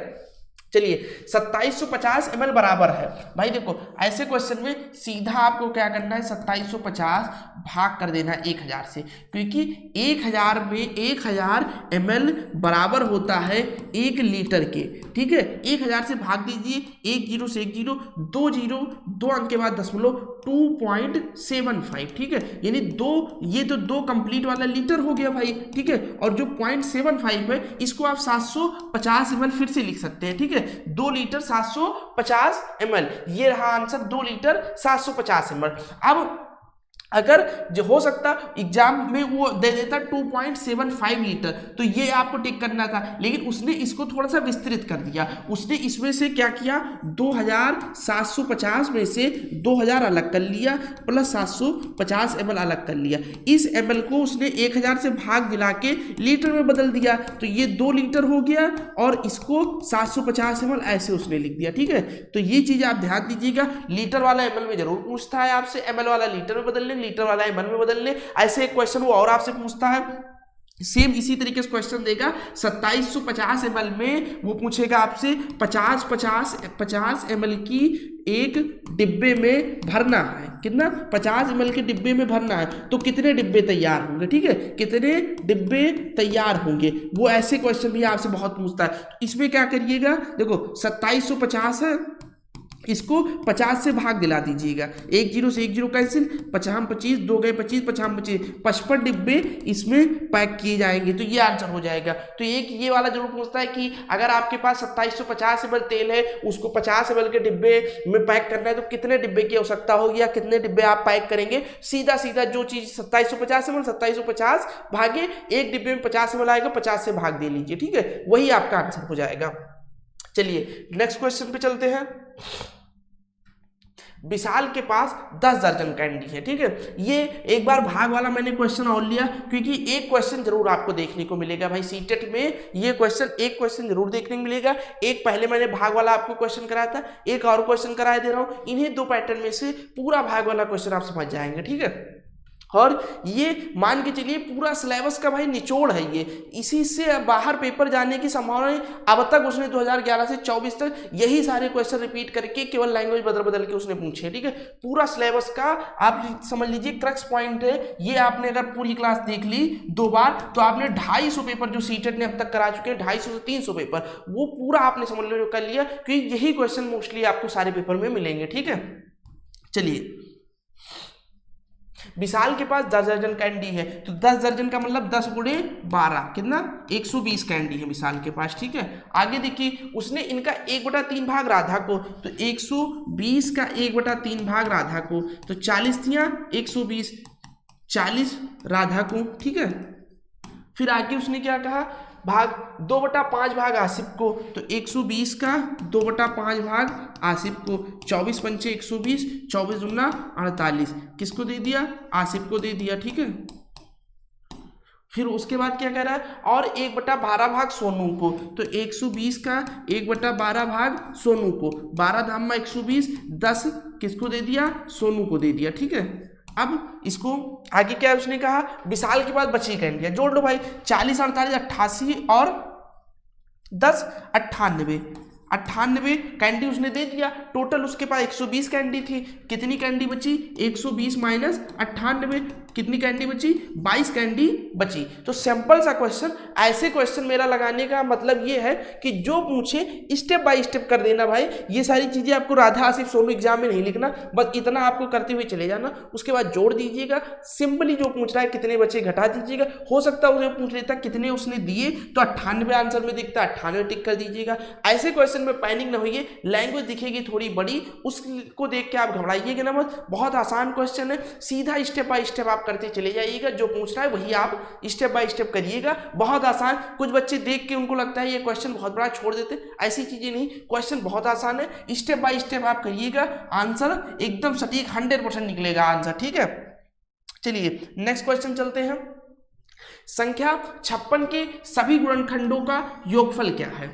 चलिए 2750 ml बराबर है भाई। देखो ऐसे क्वेश्चन में सीधा आपको क्या करना है, 2750 भाग कर देना है 1000 से, क्योंकि 1000 में 1000 ml बराबर होता है 1 लीटर के, ठीक है। 1000 से भाग दीजिए, 1 0 से 1 0, 2 0, 2 अंक के बाद दशमलव, 2.75, ठीक है। यानी 2, ये तो 2 कंप्लीट वाला लीटर हो गया भाई, ठीक है। और जो 0.75 है इसको आप 750 ml फिर से लिख सकते हैं, ठीक है। 2 लीटर 750 ml, ये रहा आंसर, 2 लीटर 750 ml। अब अगर जो हो सकता एग्जाम में वो दे देता 2.75 लीटर, तो ये आपको टिक करना था, लेकिन उसने इसको थोड़ा सा विस्तृत कर दिया। उसने इसमें से क्या किया, 2750 में से 2000 अलग कर लिया, प्लस 750 ml अलग कर लिया। इस ml को उसने 1000 से भाग दिला के लीटर में बदल दिया, तो ये 2 लीटर हो गया, और इसको 750 ml ऐसे उसने लिख दिया, ठीक है। तो ये चीज आप ध्यान दीजिएगा, लीटर वाला ml में जरूर पूछता है आपसे, ml वाला लीटर में बदल, लीटर वाला ml में बदल ले। ऐसे एक क्वेश्चन वो और आपसे पूछता है, सेम इसी तरीके से क्वेश्चन देगा, 2750 ml में वो पूछेगा आपसे 50 ml की एक डिब्बे में भरना है, कितना, 50 ml के डिब्बे में भरना है, तो कितने डिब्बे तैयार होंगे, ठीक है, कितने डिब्बे तैयार होंगे, वो ऐसे क्वेश्चन भी आपसे बहुत पूछता है। इसमें क्या करिएगा, देखो 2750 है, इसको 50 से भाग दिला दीजिएगा, 1 0 से 1 0 कैंसिल, 50 25, 2 गए 25, 50 25, 55 डिब्बे इसमें पैक किए जाएंगे, तो ये आंसर हो जाएगा। तो एक ये वाला जरूर पूछता है कि अगर आपके पास 2750 ml तेल है, उसको 50 ml के डिब्बे में पैक करना है, तो कितने डिब्बे की आवश्यकता होगी, या कितने डिब्बे आप पैक करेंगे। सीधा सीधा जो चीज 2750 ml, 2750 भागे 1 डिब्बे में 50 ml आएगा, 50 से भाग दे लीजिए, ठीक है, वही आपका आंसर हो जाएगा। चलिए नेक्स्ट क्वेश्चन पे चलते हैं। विशाल के पास 10 दर्जन कैंडी है, ठीक है। ये एक बार भाग वाला मैंने क्वेश्चन और लिया, क्योंकि एक क्वेश्चन जरूर आपको देखने को मिलेगा भाई सीटेट में, ये क्वेश्चन, एक क्वेश्चन जरूर देखने को मिलेगा। एक पहले मैंने भाग वाला आपको क्वेश्चन कराया था, एक और क्वेश्चन कराया दे रहा हूं, इन्हीं 2 पैटर्न में से पूरा भाग वाला क्वेश्चन आप समझ जाएंगे, ठीक है। और ये मान के चलिए पूरा सिलेबस का भाई निचोड़ है ये, इसी से बाहर पेपर जाने की संभावना है। अब तक उसने 2011 से 24 तक यही सारे क्वेश्चन रिपीट करके केवल लैंग्वेज बदल बदल के उसने पूछे, ठीक है। पूरा सिलेबस का आप समझ लीजिए क्रक्स पॉइंट है ये। आपने अगर पूरी क्लास देख ली 2 बार, तो आपने 250 पेपर जो सीटेट ने अब तक करा चुके हैं, 250 से 300 पेपर, वो पूरा आपने समझ लो कर लिया, क्योंकि यही क्वेश्चन मोस्टली आपको सारे पेपर में मिलेंगे, ठीक है। चलिए विशाल के पास 10 दर्जन कैंडी है, तो 10 दर्जन का मतलब 10 गुणे 12 कितना, 120 कैंडी है विशाल के पास, ठीक है। आगे देखिए उसने इनका 1/3 भाग राधा को, तो 120 का 1/3 भाग राधा को, तो 40 थिया 120, 40 राधा को, ठीक है। फिर आगे उसने क्या कहा, भाग 2/5 भाग आसिफ को, तो 120 का 2/5 भाग आसिफ को, 24 पंचे 120, 24 दूना 48, किसको दे दिया, आसिफ को दे दिया, ठीक है। फिर उसके बाद क्या कह रहा है, और 1/12 भाग सोनू को, तो 120 का 1/12 भाग सोनू को, 12 धाम में 120, 10 किसको दे दिया, सोनू को दे दिया, ठीक है। अब इसको आगे क्या उसने कहा, विशाल के पास बची कैंडियां जोड़ लो भाई, 40 48 88 और 10 98 कैंडी उसने दे दिया। टोटल उसके पास 120 कैंडी थी, कितनी कैंडी बची, 120 माइनस 98, कितनी कैंडी बची, 22 कैंडी बची। तो सिंपल सा क्वेश्चन, ऐसे क्वेश्चन मेरा लगाने का मतलब ये है कि जो पूछे स्टेप बाय स्टेप कर देना भाई। ये सारी चीजें आपको राधा आसिफ सोनू एग्जाम में नहीं लिखना, बस इतना आपको करते हुए चले जाना, उसके बाद जोड़ दीजिएगा। सिंपली जो पूछ रहा है कितने बचे घटा दीजिएगा। हो सकता है उसे पूछ लेता कितने उसने दिए, तो 98 आंसर में दिखता, 98 टिक कर दीजिएगा। ऐसे क्वेश्चन क्वेश्चन में पैनिक ना होइए, लैंग्वेज दिखेगी थोड़ी बड़ी, उसको देख के आप घबराइएगा ना मत। बहुत आसान क्वेश्चन है, सीधा स्टेप बाय स्टेप आप करते चले जाइएगा, जो पूछ रहा है वही आप स्टेप बाय स्टेप करिएगा। बहुत आसान। कुछ बच्चे देख के उनको लगता है ये क्वेश्चन बहुत बड़ा, छोड़ देते, ऐसी चीजें नहीं, क्वेश्चन बहुत आसान है, स्टेप बाय स्टेप आप करिएगा, आंसर एकदम सटीक 100% निकलेगा आंसर, ठीक है। चलिए नेक्स्ट क्वेश्चन चलते हैं। संख्या 56 के सभी गुणनखंडों का योगफल क्या है?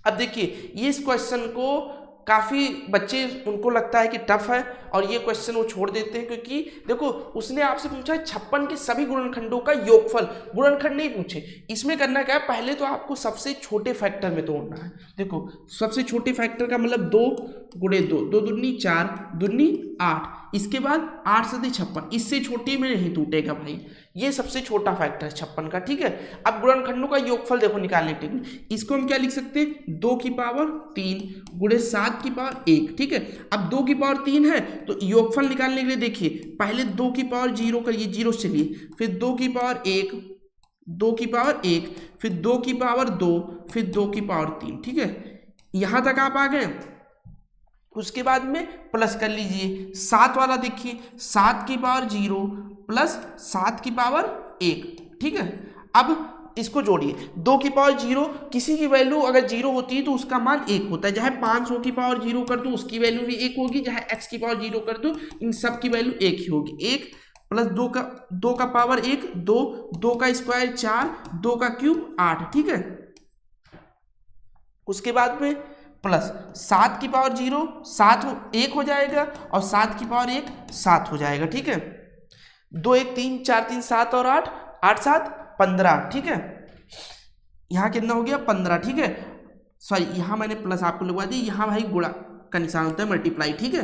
अब देखिए ये इस क्वेश्चन को काफ़ी बच्चे उनको लगता है कि टफ है और ये क्वेश्चन वो छोड़ देते हैं, क्योंकि देखो उसने आपसे पूछा है 56 के सभी गुणनखंडों का योगफल, गुणनखंड नहीं पूछे। इसमें करना क्या है, पहले तो आपको सबसे छोटे फैक्टर में तोड़ना है। देखो सबसे छोटे फैक्टर का मतलब 2 गुणे 2, 2 दूनी 4, दूनी 8, इसके बाद 8 से 56, इससे छोटे में नहीं टूटेगा भाई, ये सबसे छोटा फैक्टर है 56 का, ठीक है। अब गुणनखंडों का योगफल देखो निकालने के लिए, इसको हम क्या लिख सकते हैं, 2 की पावर 3 गुणे 7 की पावर 1, ठीक है। अब 2 की पावर 3 है तो योगफल निकालने के लिए देखिए पहले 2 की पावर 0 करिए, 0 से चलिए, फिर 2 की पावर 1, 2 की पावर 1, फिर 2 की पावर 2, फिर 2 की पावर 3, ठीक है। यहां तक आप आ गए। उसके बाद में प्लस कर लीजिए 7 वाला, देखिए 7 की पावर 0 प्लस 7 की पावर 1, ठीक है। अब इसको जोड़िए, 2 की पावर 0, किसी की वैल्यू अगर 0 होती है तो उसका मान 1 होता है, चाहे 500 की पावर 0 कर दो उसकी वैल्यू भी 1 होगी, चाहे x की पावर 0 कर दो इन सब की वैल्यू 1 ही होगी। 1 प्लस 2 का पावर 1 2, 2 का स्क्वायर 4, 2 का क्यूब 8, ठीक है। उसके बाद में प्लस 7 की पावर 0 7 1 हो जाएगा और 7 की पावर 1 7 हो जाएगा, ठीक है। 2 1 3 4 3 7 और 8 8 7 15, ठीक है। यहाँ कितना हो गया 15, ठीक है। सॉरी यहाँ मैंने प्लस आपको लगवा दी, यहाँ भाई गुणा का निशान होता है मल्टीप्लाई, ठीक है।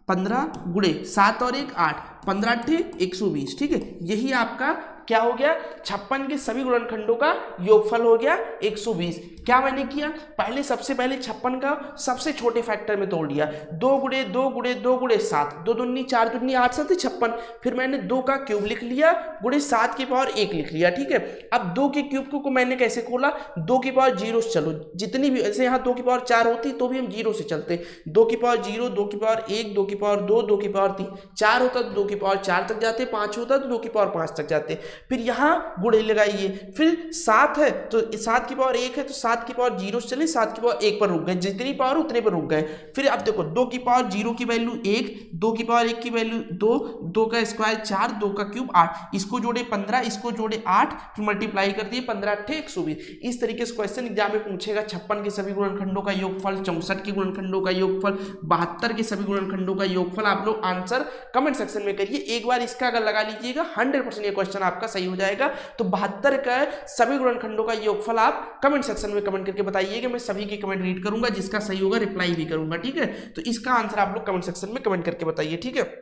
15 गुणे 7 और 1 8, 15 8 120, ठीक है। यही आपका क्या हो गया, 56 के सभी गुणनखंडों का योगफल हो गया 120। क्या मैंने किया, पहले सबसे पहले 56 का सबसे छोटे फैक्टर में तोड़ दिया, 2 गुणे 2 गुणे 2 गुणे 7, 2 दूनी 4 दूनी 8 7 56, फिर मैंने 2 का क्यूब लिख लिया गुणे 7 की पावर 1 लिख लिया, ठीक है। अब 2 के क्यूब को मैंने कैसे खोला, 2 की पावर 0 से चलो, जितनी भी ऐसे यहाँ 2 की पावर 4 होती तो भी हम 0 से चलते, 2 की पावर 0, 2 की पावर 1, 2 की पावर 2, 2 की पावर 3, 4 होता तो 2 की पावर 4 तक जाते, 5 होता तो 2 की पावर 5 तक जाते, फिर यहाँ गुणे लगाइए, फिर 7 है तो 7 की पावर 1 है तो 7 की पावर 0 से चले, 7 की पावर 1 पर रुक गए, जितनी पावर उतने पर रुक गए। फिर अब देखो 2 की पावर 0 की वैल्यू 1, 2 की पावर 1 की वैल्यू 2, 2 का स्क्वायर 4, 2 का क्यूब 8, इसको जोड़े 15, इसको जोड़े 8, फिर मल्टीप्लाई कर दिए 15 8 120। इस तरीके से क्वेश्चन एग्जाम में पूछेगा 56 के सभी गुणनखंडों का योगफल, 64 के गुणनखंडों का योगफल, 72 के सभी गुणनखंडों का योगफल। आप लोग आंसर कमेंट सेक्शन में करिए, एक बार इसका अगर लगा लीजिएगा 100% ये क्वेश्चन आपका सही हो जाएगा। तो 72 का सभी गुणनखंडों का योगफल आप कमेंट सेक्शन में कमेंट करके बताइएगा, मैं सभी की कमेंट रीड करूंगा, जिसका सही होगा रिप्लाई भी करूंगा, ठीक है। तो इसका आंसर आप लोग कमेंट सेक्शन में कमेंट करके बताइए, ठीक है।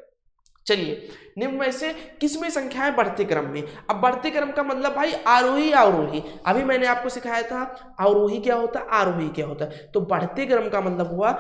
चलिए निम्न में से किसमें संख्याएं बढ़ते क्रम में। अब बढ़ते क्रम का मतलब भाई आरोही अवरोही, अभी मैंने आपको सिखाया था अवरोही क्या होता है आरोही क्या होता है। तो बढ़ते क्रम का मतलब हुआ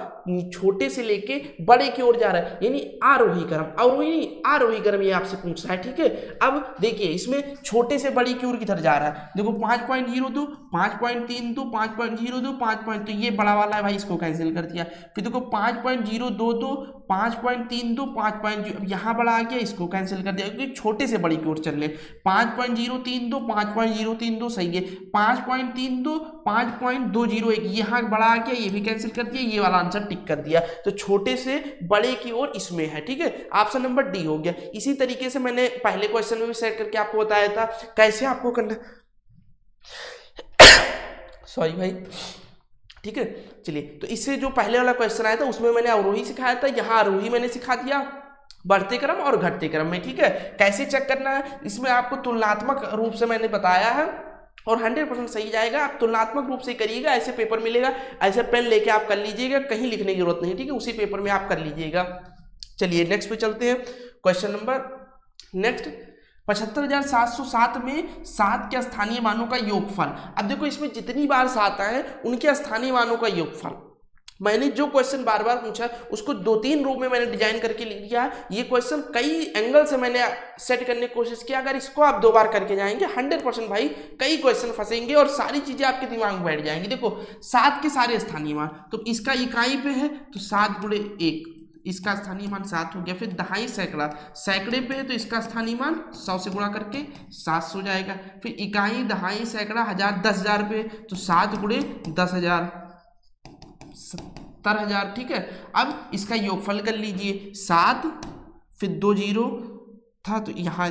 छोटे से लेके बड़े की ओर जा रहा है, यानी आरोही क्रम, अवरोही नहीं आरोही क्रम, ये आपसे पूछ रहा है, ठीक है। अब देखिए इसमें छोटे से बड़ी की ओर किधर जा रहा है, देखो 5.02 5.32 5.02 5. तो ये बड़ा वाला है भाई, इसको कैंसिल कर दिया। फिर देखो 5.022 5.32 5. अब यहाँ बड़ा आ गया, इसको कैंसिल कर दिया क्योंकि छोटे से बड़ी की ओर चल रहे। 5.032 5.032 सही है, 5.32 5.201 यहाँ बड़ा आ गया, ये भी कैंसिल कर दिया, ये वाला आंसर टिक कर दिया। तो छोटे से बड़े की ओर इसमें है, ठीक है। ऑप्शन नंबर डी हो गया। इसी तरीके से मैंने पहले क्वेश्चन में भी सेट करके आपको बताया था कैसे आपको करना, सॉरी भाई, ठीक है। चलिए तो इससे जो पहले वाला क्वेश्चन आया था उसमें मैंने अवरोही सिखाया था, यहाँ आरोही मैंने सिखा दिया बढ़ते क्रम और घटते क्रम में, ठीक है। कैसे चेक करना है, इसमें आपको तुलनात्मक रूप से मैंने बताया है और 100% सही जाएगा। आप तुलनात्मक रूप से करिएगा, ऐसे पेपर मिलेगा, ऐसे पेन लेके आप कर लीजिएगा, कहीं लिखने की जरूरत नहीं, ठीक है, उसी पेपर में आप कर लीजिएगा। चलिए नेक्स्ट पे चलते हैं, क्वेश्चन नंबर नेक्स्ट 75,707 में 7 के स्थानीय मानों का योगफल। अब देखो इसमें जितनी बार 7 आए उनके स्थानीय मानों का योगफल, मैंने जो क्वेश्चन बार बार पूछा उसको 2-3 रो में मैंने डिजाइन करके लिख दिया है। ये क्वेश्चन कई एंगल से मैंने सेट करने की कोशिश किया। अगर इसको आप 2 बार करके जाएंगे 100% भाई कई क्वेश्चन फंसेंगे और सारी चीजें आपके दिमाग में बैठ जाएंगी। देखो 7 के सारे स्थानीय मान, तो इसका इकाई पे है तो 7 गुणे 1, इसका स्थानीय मान 7 हो गया। फिर दहाई सैकड़ा, सैकड़े पे है तो इसका स्थानीय मान 100 से गुणा करके 700 हो जाएगा। फिर इकाई, दहाई, सैकड़ा, हजार, 10,000 पे तो 7 गुणे 10,000, 70,000। ठीक है, अब इसका योगफल कर लीजिए, 7 फिर 2 जीरो था तो यहाँ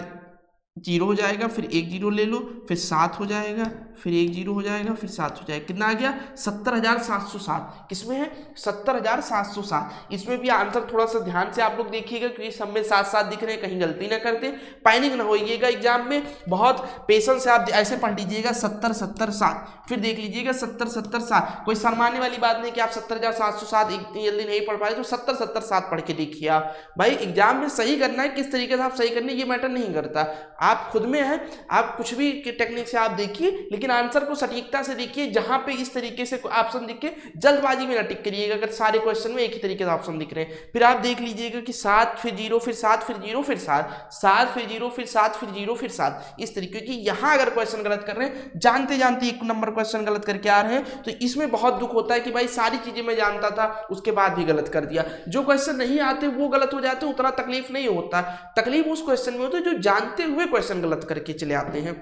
0 हो जाएगा, फिर 1 जीरो ले लो, फिर 7 हो जाएगा, फिर 1 जीरो हो जाएगा, फिर 7 हो जाएगा। कितना आ गया? 70,707। किसमें है? 70,707। इसमें भी आंसर थोड़ा सा ध्यान से आप लोग देखिएगा क्योंकि सब में 7-7 दिख रहे हैं, कहीं गलती ना करते, पैनिक ना होइएगा एग्जाम में। बहुत पेशेंस से आप ऐसे पढ़ लीजिएगा 70,707, फिर देख लीजिएगा 70,707। कोई शर्माने वाली बात नहीं कि आप 70,707 इतनी जल्दी नहीं पढ़ पा रहे तो 70,707 पढ़ के देखिए आप। भाई एग्जाम में सही करना है, किस तरीके से आप सही करने ये मैटर नहीं करता, आप खुद में है, आप कुछ भी टेक्निक से आप देखिए लेकिन आंसर को सटीकता से देखिए। जहां पे इस तरीके से ऑप्शन दिखे जल्दबाजी में ना टिक करिएगा। अगर सारे क्वेश्चन में एक ही तरीके से ऑप्शन दिख रहे हैं, फिर आप देख लीजिएगा कि 7 फिर 0 फिर 7 फिर 0 फिर 7, 7 फिर 0 फिर 7 फिर 0 फिर 7, इस तरीके की। यहां अगर क्वेश्चन गलत कर रहे हैं, जानते जानते 1 नंबर क्वेश्चन गलत करके आ रहे हैं, तो इसमें बहुत दुख होता है कि भाई सारी चीजें मैं जानता था उसके बाद भी गलत कर दिया। जो क्वेश्चन नहीं आते वो गलत हो जाते, उतना तकलीफ नहीं होता, तकलीफ उस क्वेश्चन में होती है जो जानते हुए क्वेश्चन गलत करके चले आते हैं।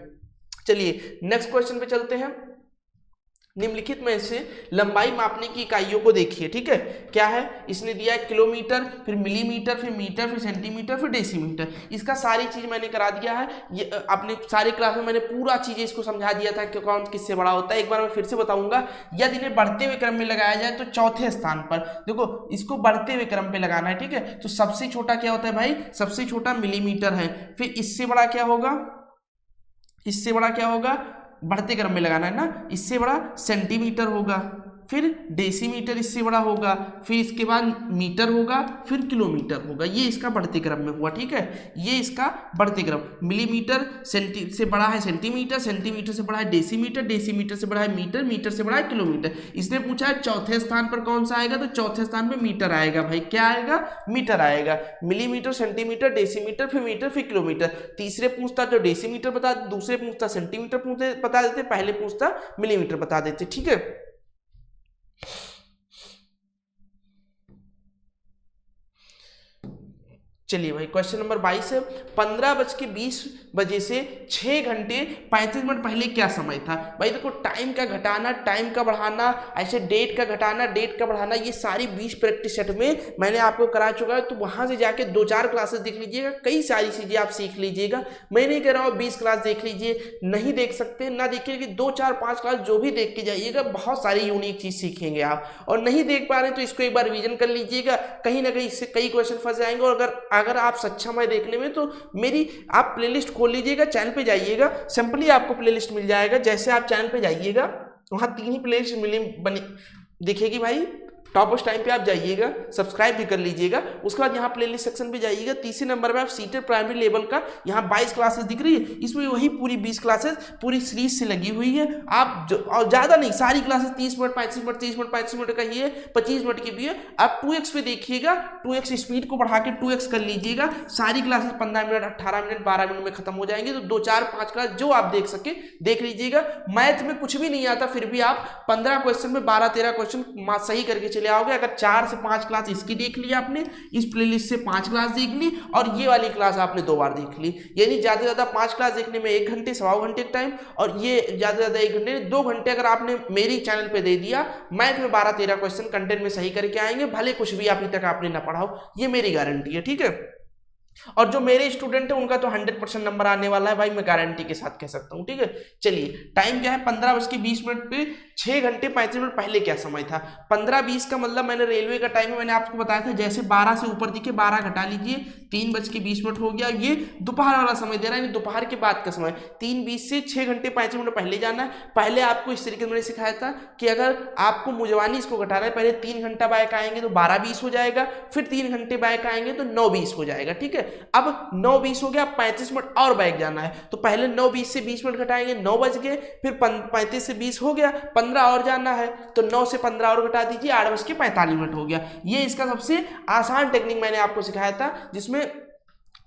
चलिए नेक्स्ट क्वेश्चन पे चलते हैं। निम्नलिखित में से लंबाई मापने की इकाइयों को देखिए। ठीक है, क्या है? इसने दिया है किलोमीटर, फिर मिलीमीटर, फिर मीटर, फिर सेंटीमीटर, फिर डेसीमीटर। इसका सारी चीज मैंने करा दिया है, ये अपने सारे क्लास में मैंने पूरा चीजें इसको समझा दिया था कि कौन किससे बड़ा होता है। एक बार मैं फिर से बताऊंगा। यदि इन्हें बढ़ते हुए क्रम में लगाया जाए तो चौथे स्थान पर, देखो इसको बढ़ते हुए क्रम पे लगाना है। ठीक है, तो सबसे छोटा क्या होता है भाई? सबसे छोटा मिलीमीटर है। फिर इससे बड़ा क्या होगा? इससे बड़ा क्या होगा? बढ़ते क्रम में लगाना है ना, इससे बड़ा सेंटीमीटर होगा, फिर डेसीमीटर इससे बड़ा होगा, फिर इसके बाद मीटर होगा, फिर किलोमीटर होगा। ये इसका बढ़ते क्रम में हुआ। ठीक है, ये इसका बढ़ते क्रम। मिलीमीटर से बड़ा है सेंटीमीटर, सेंटीमीटर से बड़ा है डेसीमीटर, डेसीमीटर से बड़ा है मीटर, मीटर से बड़ा है किलोमीटर। इसने पूछा है चौथे स्थान पर कौन सा आएगा, तो चौथे स्थान पर मीटर आएगा। भाई क्या आएगा? मीटर आएगा। मिलीमीटर, सेंटीमीटर, डेसीमीटर, फिर मीटर, फिर किलोमीटर। तीसरे पूछता जो डेसीमीटर बता, दूसरे पूछता सेंटीमीटर बता देते, पहले पूछता मिलीमीटर बता देते। ठीक है, चलिए भाई क्वेश्चन नंबर 22 है। 15:20 से 6 घंटे 35 मिनट पहले क्या समय था? भाई देखो टाइम का घटाना, टाइम का बढ़ाना, ऐसे डेट का घटाना, डेट का बढ़ाना, ये सारी 20 प्रैक्टिस सेट में मैंने आपको करा चुका है। तो वहां से जाके 2-4 क्लासेस देख लीजिएगा, कई सारी चीजें आप सीख लीजिएगा। मैं नहीं कह रहा हूँ 20 क्लास देख लीजिए, नहीं देख सकते ना देखिए कि 2-4-5 क्लास जो भी देख के जाइएगा, बहुत सारी यूनिक चीज सीखेंगे आप। और नहीं देख पा रहे तो इसको एक बार रिवीजन कर लीजिएगा, कहीं ना कहीं इससे कई क्वेश्चन फंस जाएंगे। और अगर आप सक्षम है देखने में तो मेरी आप प्लेलिस्ट खोल लीजिएगा, चैनल पे जाइएगा, सिंपली आपको प्लेलिस्ट मिल जाएगा। जैसे आप चैनल पे जाइएगा वहां 3 ही प्लेलिस्ट बनी दिखेगी भाई। टॉपर्स टाइम पे आप जाइएगा, सब्सक्राइब भी कर लीजिएगा। उसके बाद यहाँ प्लेलिस्ट सेक्शन पे जाइएगा, तीसरे नंबर पे आप सीटेड प्राइमरी लेवल का यहाँ 22 क्लासेस दिख रही है, इसमें वही पूरी 20 क्लासेस पूरी सीरीज से लगी हुई है। आप और ज़्यादा नहीं, सारी classes 30 minute 35 minute 30 minute 35 minute का ही है, 25 मिनट की भी है। आप 2x पे देखिएगा, 2x स्पीड को बढ़ा के 2x कर लीजिएगा। सारी क्लासेस 15 मिनट 18 मिनट 12 मिनट में खत्म हो जाएंगे। तो 2-4-5 क्लास जो आप देख सके देख लीजिएगा। मैथ में कुछ भी नहीं आता, फिर भी आप 15 क्वेश्चन में 12-13 क्वेश्चन सही करके चले आओगे। अगर 4 से 5 क्लास इसकी देख ली आपने, इस प्लेलिस्ट से 5 क्लास देख ली, और ये वाली क्लास आपने 2 बार देख ली, यानी ज्यादा से ज्यादा 5 क्लास देखने में 1 घंटे 1.25 घंटे टाइम, और ये ज्यादा से ज्यादा 1 घंटे 2 घंटे अगर आपने मेरी चैनल पे दे दिया, मैथ में 12-13 क्वेश्चन कंटेंट में सही करके आएंगे, भले कुछ भी अभी तक आपने ना पढ़ाओ, ये मेरी गारंटी है। ठीक है, और जो मेरे स्टूडेंट है उनका तो 100% नंबर आने वाला है भाई, मैं गारंटी के साथ कह सकता हूँ। ठीक है, चलिए टाइम क्या है? 15:20 पे 6 घंटे 35 मिनट पहले क्या समय था? 15:20 का मतलब मैंने रेलवे का टाइम है, मैंने आपको बताया था। जैसे 12 से ऊपर दिखे 12 घटा लीजिए, 3:20 हो गया। ये दोपहर वाला समय दे रहा है, दोपहर के बाद का समय। 3:20 से 6 घंटे 35 मिनट पहले जाना है। पहले आपको इस तरीके से मैंने सिखाया था कि अगर आपको मुजवानी इसको घटाना है, पहले 3 घंटा बैक आएंगे तो 12:20 हो जाएगा, फिर 3 घंटे बैक आएंगे तो 9:20 हो जाएगा। ठीक है, अब 9:20 हो गया, 35 मिनट और बैठ जाना है, तो पहले 9:20 से 20 मिनट घटाएंगे, 9 बज गए, फिर 35 से 20 हो गया, 15 और जाना है, तो 9 से 15 और घटा दीजिए, 8:45 हो गया। ये इसका सबसे आसान टेक्निक मैंने आपको सिखाया था, जिसमें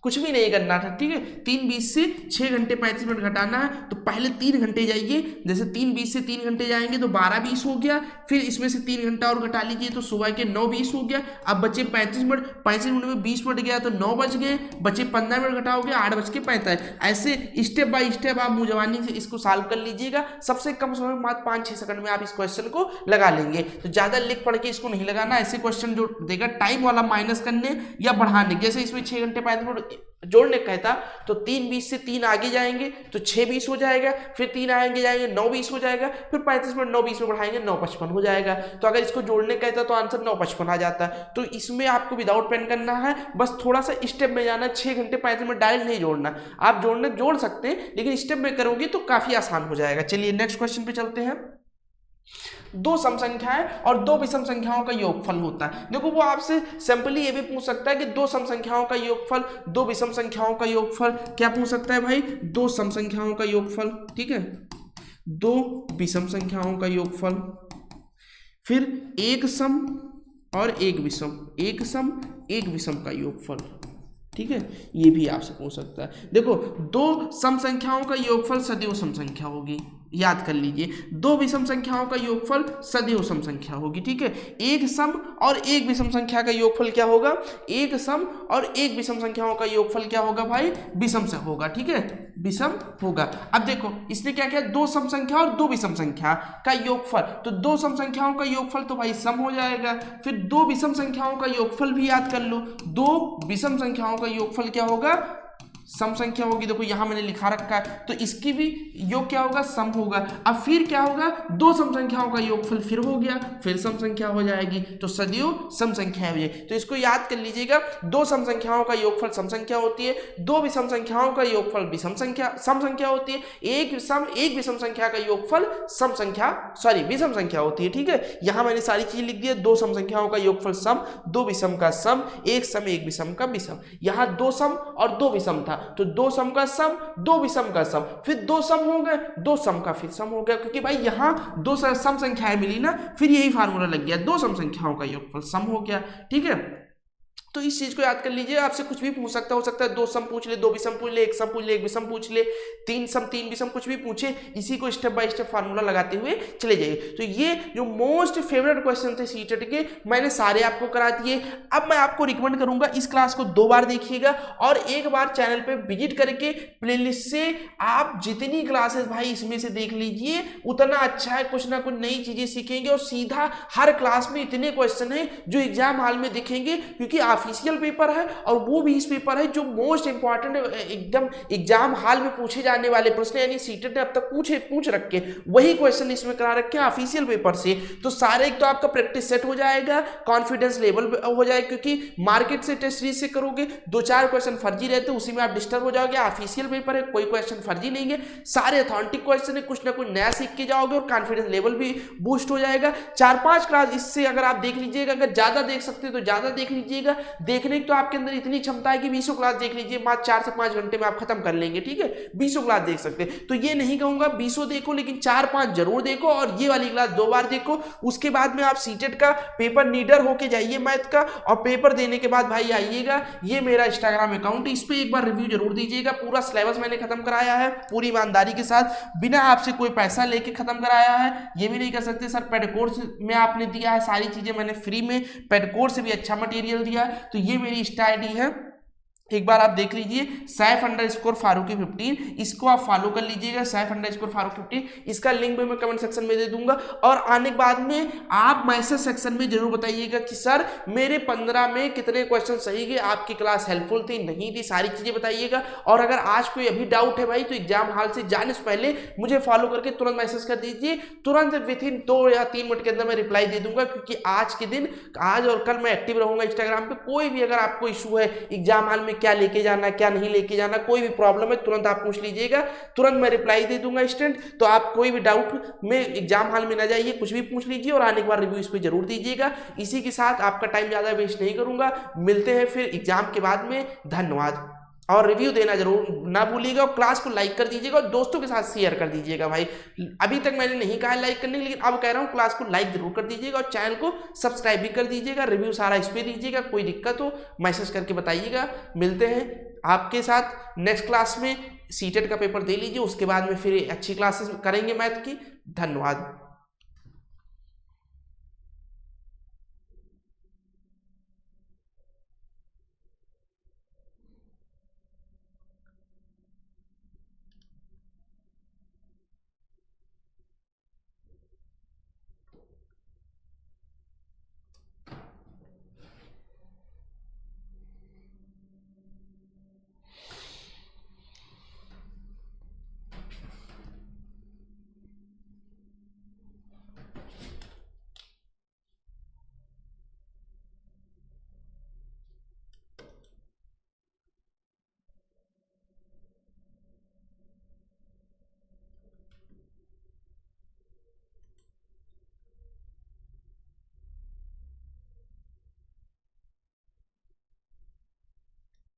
कुछ भी नहीं करना था, ठीक है। 3:20 से 6 घंटे 35 मिनट घटाना है, तो पहले 3 घंटे जाइए, जैसे 3:20 से 3 घंटे जाएंगे तो 12:20 हो गया, फिर इसमें से 3 घंटा और घटा लीजिए तो सुबह के 9:20 हो गया। अब बचे 35 मिनट, 35 मिनट में 20 मिनट गया तो 9 बज गए, बचे 15 मिनट घटाओगे 8:45। ऐसे स्टेप बाय स्टेप आप मुंह से इसको सॉल्व कर लीजिएगा। सबसे कम समय में मात्र 5-6 सेकंड में आप इस क्वेश्चन को लगा लेंगे। तो ज़्यादा लिख पढ़ के इसको नहीं लगाना, ऐसे क्वेश्चन जो देगा टाइम वाला माइनस करने या बढ़ाने, जैसे इसमें 6 घंटे 35 मिनट जोड़ने कहता, तो 3:20 से 3 आगे जाएंगे तो 6:20 हो जाएगा, फिर 3 आएंगे जाएंगे 9:20 हो जाएगा, फिर 35 मिनट 9:20 में बढ़ाएंगे 9:55 हो जाएगा। तो अगर इसको जोड़ने कहता तो आंसर 9:55 आ जाता। तो इसमें आपको विदाउट पेन करना है, बस थोड़ा सा स्टेप में जाना, 6 घंटे 35 मिनट डायरेक्ट नहीं जोड़ना, आप जोड़ सकते हैं, लेकिन स्टेप में करोगे तो काफी आसान हो जाएगा। चलिए नेक्स्ट क्वेश्चन पे चलते हैं। दो सम संख्याएं और दो विषम संख्याओं का योगफल होता है। देखो वो आपसे सिंपली ये भी पूछ सकता है कि दो सम संख्याओं का योगफल, दो विषम संख्याओं का योगफल, क्या पूछ सकता है भाई? दो सम संख्याओं का योगफल, ठीक है, दो विषम संख्याओं का योगफल, फिर एक सम और एक विषम, एक सम एक विषम का योगफल, ठीक है, ये भी आपसे पूछ सकता है। देखो दो सम संख्याओं का योगफल सदैव सम संख्या होगी, याद कर लीजिए, दो विषम संख्याओं का योगफल सदैव सम संख्या होगी, ठीक है। एक सम और एक विषम संख्या का योगफल क्या होगा? एक सम और एक विषम संख्याओं का योगफल क्या होगा भाई? विषम से होगा, ठीक है, विषम होगा। अब देखो इसने क्या किया, दो सम संख्या और दो विषम संख्या का योगफल, तो दो सम संख्याओं का योगफल तो भाई सम हो जाएगा, फिर दो विषम संख्याओं का योगफल भी याद कर लो, दो विषम संख्याओं का योगफल क्या होगा? सम संख्या होगी। देखो यहां मैंने लिखा रखा है, तो इसकी भी योग क्या होगा? सम होगा। अब फिर क्या होगा? दो सम संख्याओं का योगफल फिर हो गया, फिर सम संख्या हो जाएगी, तो सदैव सम संख्या है। तो इसको याद कर लीजिएगा, दो सम संख्याओं का योगफल सम संख्या होती है, दो विषम संख्याओं का योगफल विषम संख्या सम संख्या होती है, एक सम एक विषम संख्या का योगफल सम संख्या विषम संख्या होती है, ठीक है। यहां मैंने सारी चीज लिख दी है, दो सम संख्याओं का योगफल सम, दो विषम का सम, एक सम एक विषम का विषम। यहां दो सम और दो विषम था, तो दो सम का सम, दो विषम का सम, फिर दो सम हो गए, दो सम का फिर सम हो गया, क्योंकि भाई यहां दो सम संख्याएं मिली ना, फिर यही फार्मूला लग गया, दो सम संख्याओं का योगफल सम हो गया, ठीक है। तो इस चीज को याद कर लीजिए, आपसे कुछ भी पूछ सकता, हो सकता है दो सम पूछ ले, दो विषम पूछ ले, एक सम पूछ ले, एक विषम पूछ ले, तीन सम तीन विषम, कुछ भी पूछे, इसी को स्टेप बाय स्टेप फार्मूला लगाते हुए चले जाइए। तो ये जो मोस्ट फेवरेट क्वेश्चन थे सीटेट के, मैंने सारे आपको करा दिए। अब मैं आपको रिकमेंड करूंगा इस क्लास को 2 बार देखिएगा और एक बार चैनल पे विजिट करके प्लेलिस्ट से आप जितनी क्लासेस भाई इसमें से देख लीजिए, उतना अच्छा है, कुछ ना कुछ नई चीजें सीखेंगे और सीधा हर क्लास में इतने क्वेश्चन है जो एग्जाम हॉल में दिखेंगे, क्योंकि ऑफिशियल पेपर है और वो भी इस पेपर है जो मोस्ट इंपॉर्टेंट एकदम एग्जाम हॉल में पूछे जाने वाले प्रश्न, यानी सीटेट ने अब तक पूछ रखे वही क्वेश्चन इसमें करा रखे हैं ऑफिशियल पेपर से। तो सारे एक तो आपका प्रैक्टिस सेट हो जाएगा, कॉन्फिडेंस लेवल हो जाएगा, क्योंकि मार्केट से टेस्ट सीरीज से करोगे 2-4 क्वेश्चन फर्जी रहते उसी में आप डिस्टर्ब हो जाओगे। ऑफिशियल पेपर है, कोई क्वेश्चन फर्जी नहीं है, सारे ऑथेंटिक क्वेश्चन है, कुछ ना कुछ नया सीख के जाओगे और कॉन्फिडेंस लेवल भी बूस्ट हो जाएगा। 4-5 क्लास इससे अगर आप देख लीजिएगा, अगर ज्यादा देख सकते हैं तो ज्यादा देख लीजिएगा। देखने की तो आपके अंदर इतनी क्षमता है कि 20 क्लास देख लीजिए, मात्र 4 से 5 घंटे में आप खत्म कर लेंगे, ठीक है, 20 क्लास देख सकते हैं। तो ये नहीं कहूंगा 20 देखो, लेकिन 4-5 जरूर देखो और ये वाली क्लास 2 बार देखो। उसके बाद में आप सीटेट का पेपर नीडर होके जाइए मैथ का, और पेपर देने के बाद भाई आइएगा, ये मेरा इंस्टाग्राम अकाउंट है, इस पर एक बार रिव्यू जरूर दीजिएगा। पूरा सिलेबस मैंने खत्म कराया है पूरी ईमानदारी के साथ, बिना आपसे कोई पैसा लेके खत्म कराया है। ये भी नहीं कर सकते सर पेड कोर्स में आपने दिया है, सारी चीजें मैंने फ्री में, पेड कोर्स से भी अच्छा मटेरियल दिया है। तो ये मेरी इंस्टा आईडी है, एक बार आप देख लीजिए, सैफ_फारूकी 15, इसको आप फॉलो कर लीजिएगा, सैफ_फारूकी 15, इसका लिंक भी मैं कमेंट सेक्शन में दे दूंगा। और आने के बाद में आप मैसेज सेक्शन में जरूर बताइएगा कि सर मेरे 15 में कितने क्वेश्चन सही गए, आपकी क्लास हेल्पफुल थी नहीं थी, सारी चीजें बताइएगा। और अगर आज कोई अभी डाउट है भाई, तो एग्जाम हॉल से जाने से पहले मुझे फॉलो करके तुरंत मैसेज कर दीजिए, तुरंत विथिन 2 या 3 मिनट के अंदर मैं रिप्लाई दे दूंगा, क्योंकि आज के दिन, आज और कल मैं एक्टिव रहूंगा इंस्टाग्राम पे। कोई भी अगर आपको इशू है एग्जाम हॉल में में क्या लेके जाना, क्या नहीं लेके जाना, कोई भी प्रॉब्लम है तुरंत आप पूछ लीजिएगा, तुरंत मैं रिप्लाई दे दूंगा स्टूडेंट। तो आप कोई भी डाउट में एग्जाम हॉल में ना जाइए, कुछ भी पूछ लीजिए और आने के बाद रिव्यू इस पर जरूर दीजिएगा। इसी के साथ आपका टाइम ज़्यादा वेस्ट नहीं करूंगा, मिलते हैं फिर एग्जाम के बाद में। धन्यवाद। और रिव्यू देना जरूर ना भूलिएगा और क्लास को लाइक कर दीजिएगा और दोस्तों के साथ शेयर कर दीजिएगा भाई। अभी तक मैंने नहीं कहा लाइक करने के, लेकिन अब कह रहा हूँ क्लास को लाइक जरूर कर दीजिएगा और चैनल को सब्सक्राइब भी कर दीजिएगा। रिव्यू सारा इस पर दीजिएगा, कोई दिक्कत हो मैसेज करके बताइएगा। मिलते हैं आपके साथ नेक्स्ट क्लास में। सीटेट का पेपर दे लीजिए, उसके बाद में फिर अच्छी क्लासेस करेंगे मैथ की। धन्यवाद।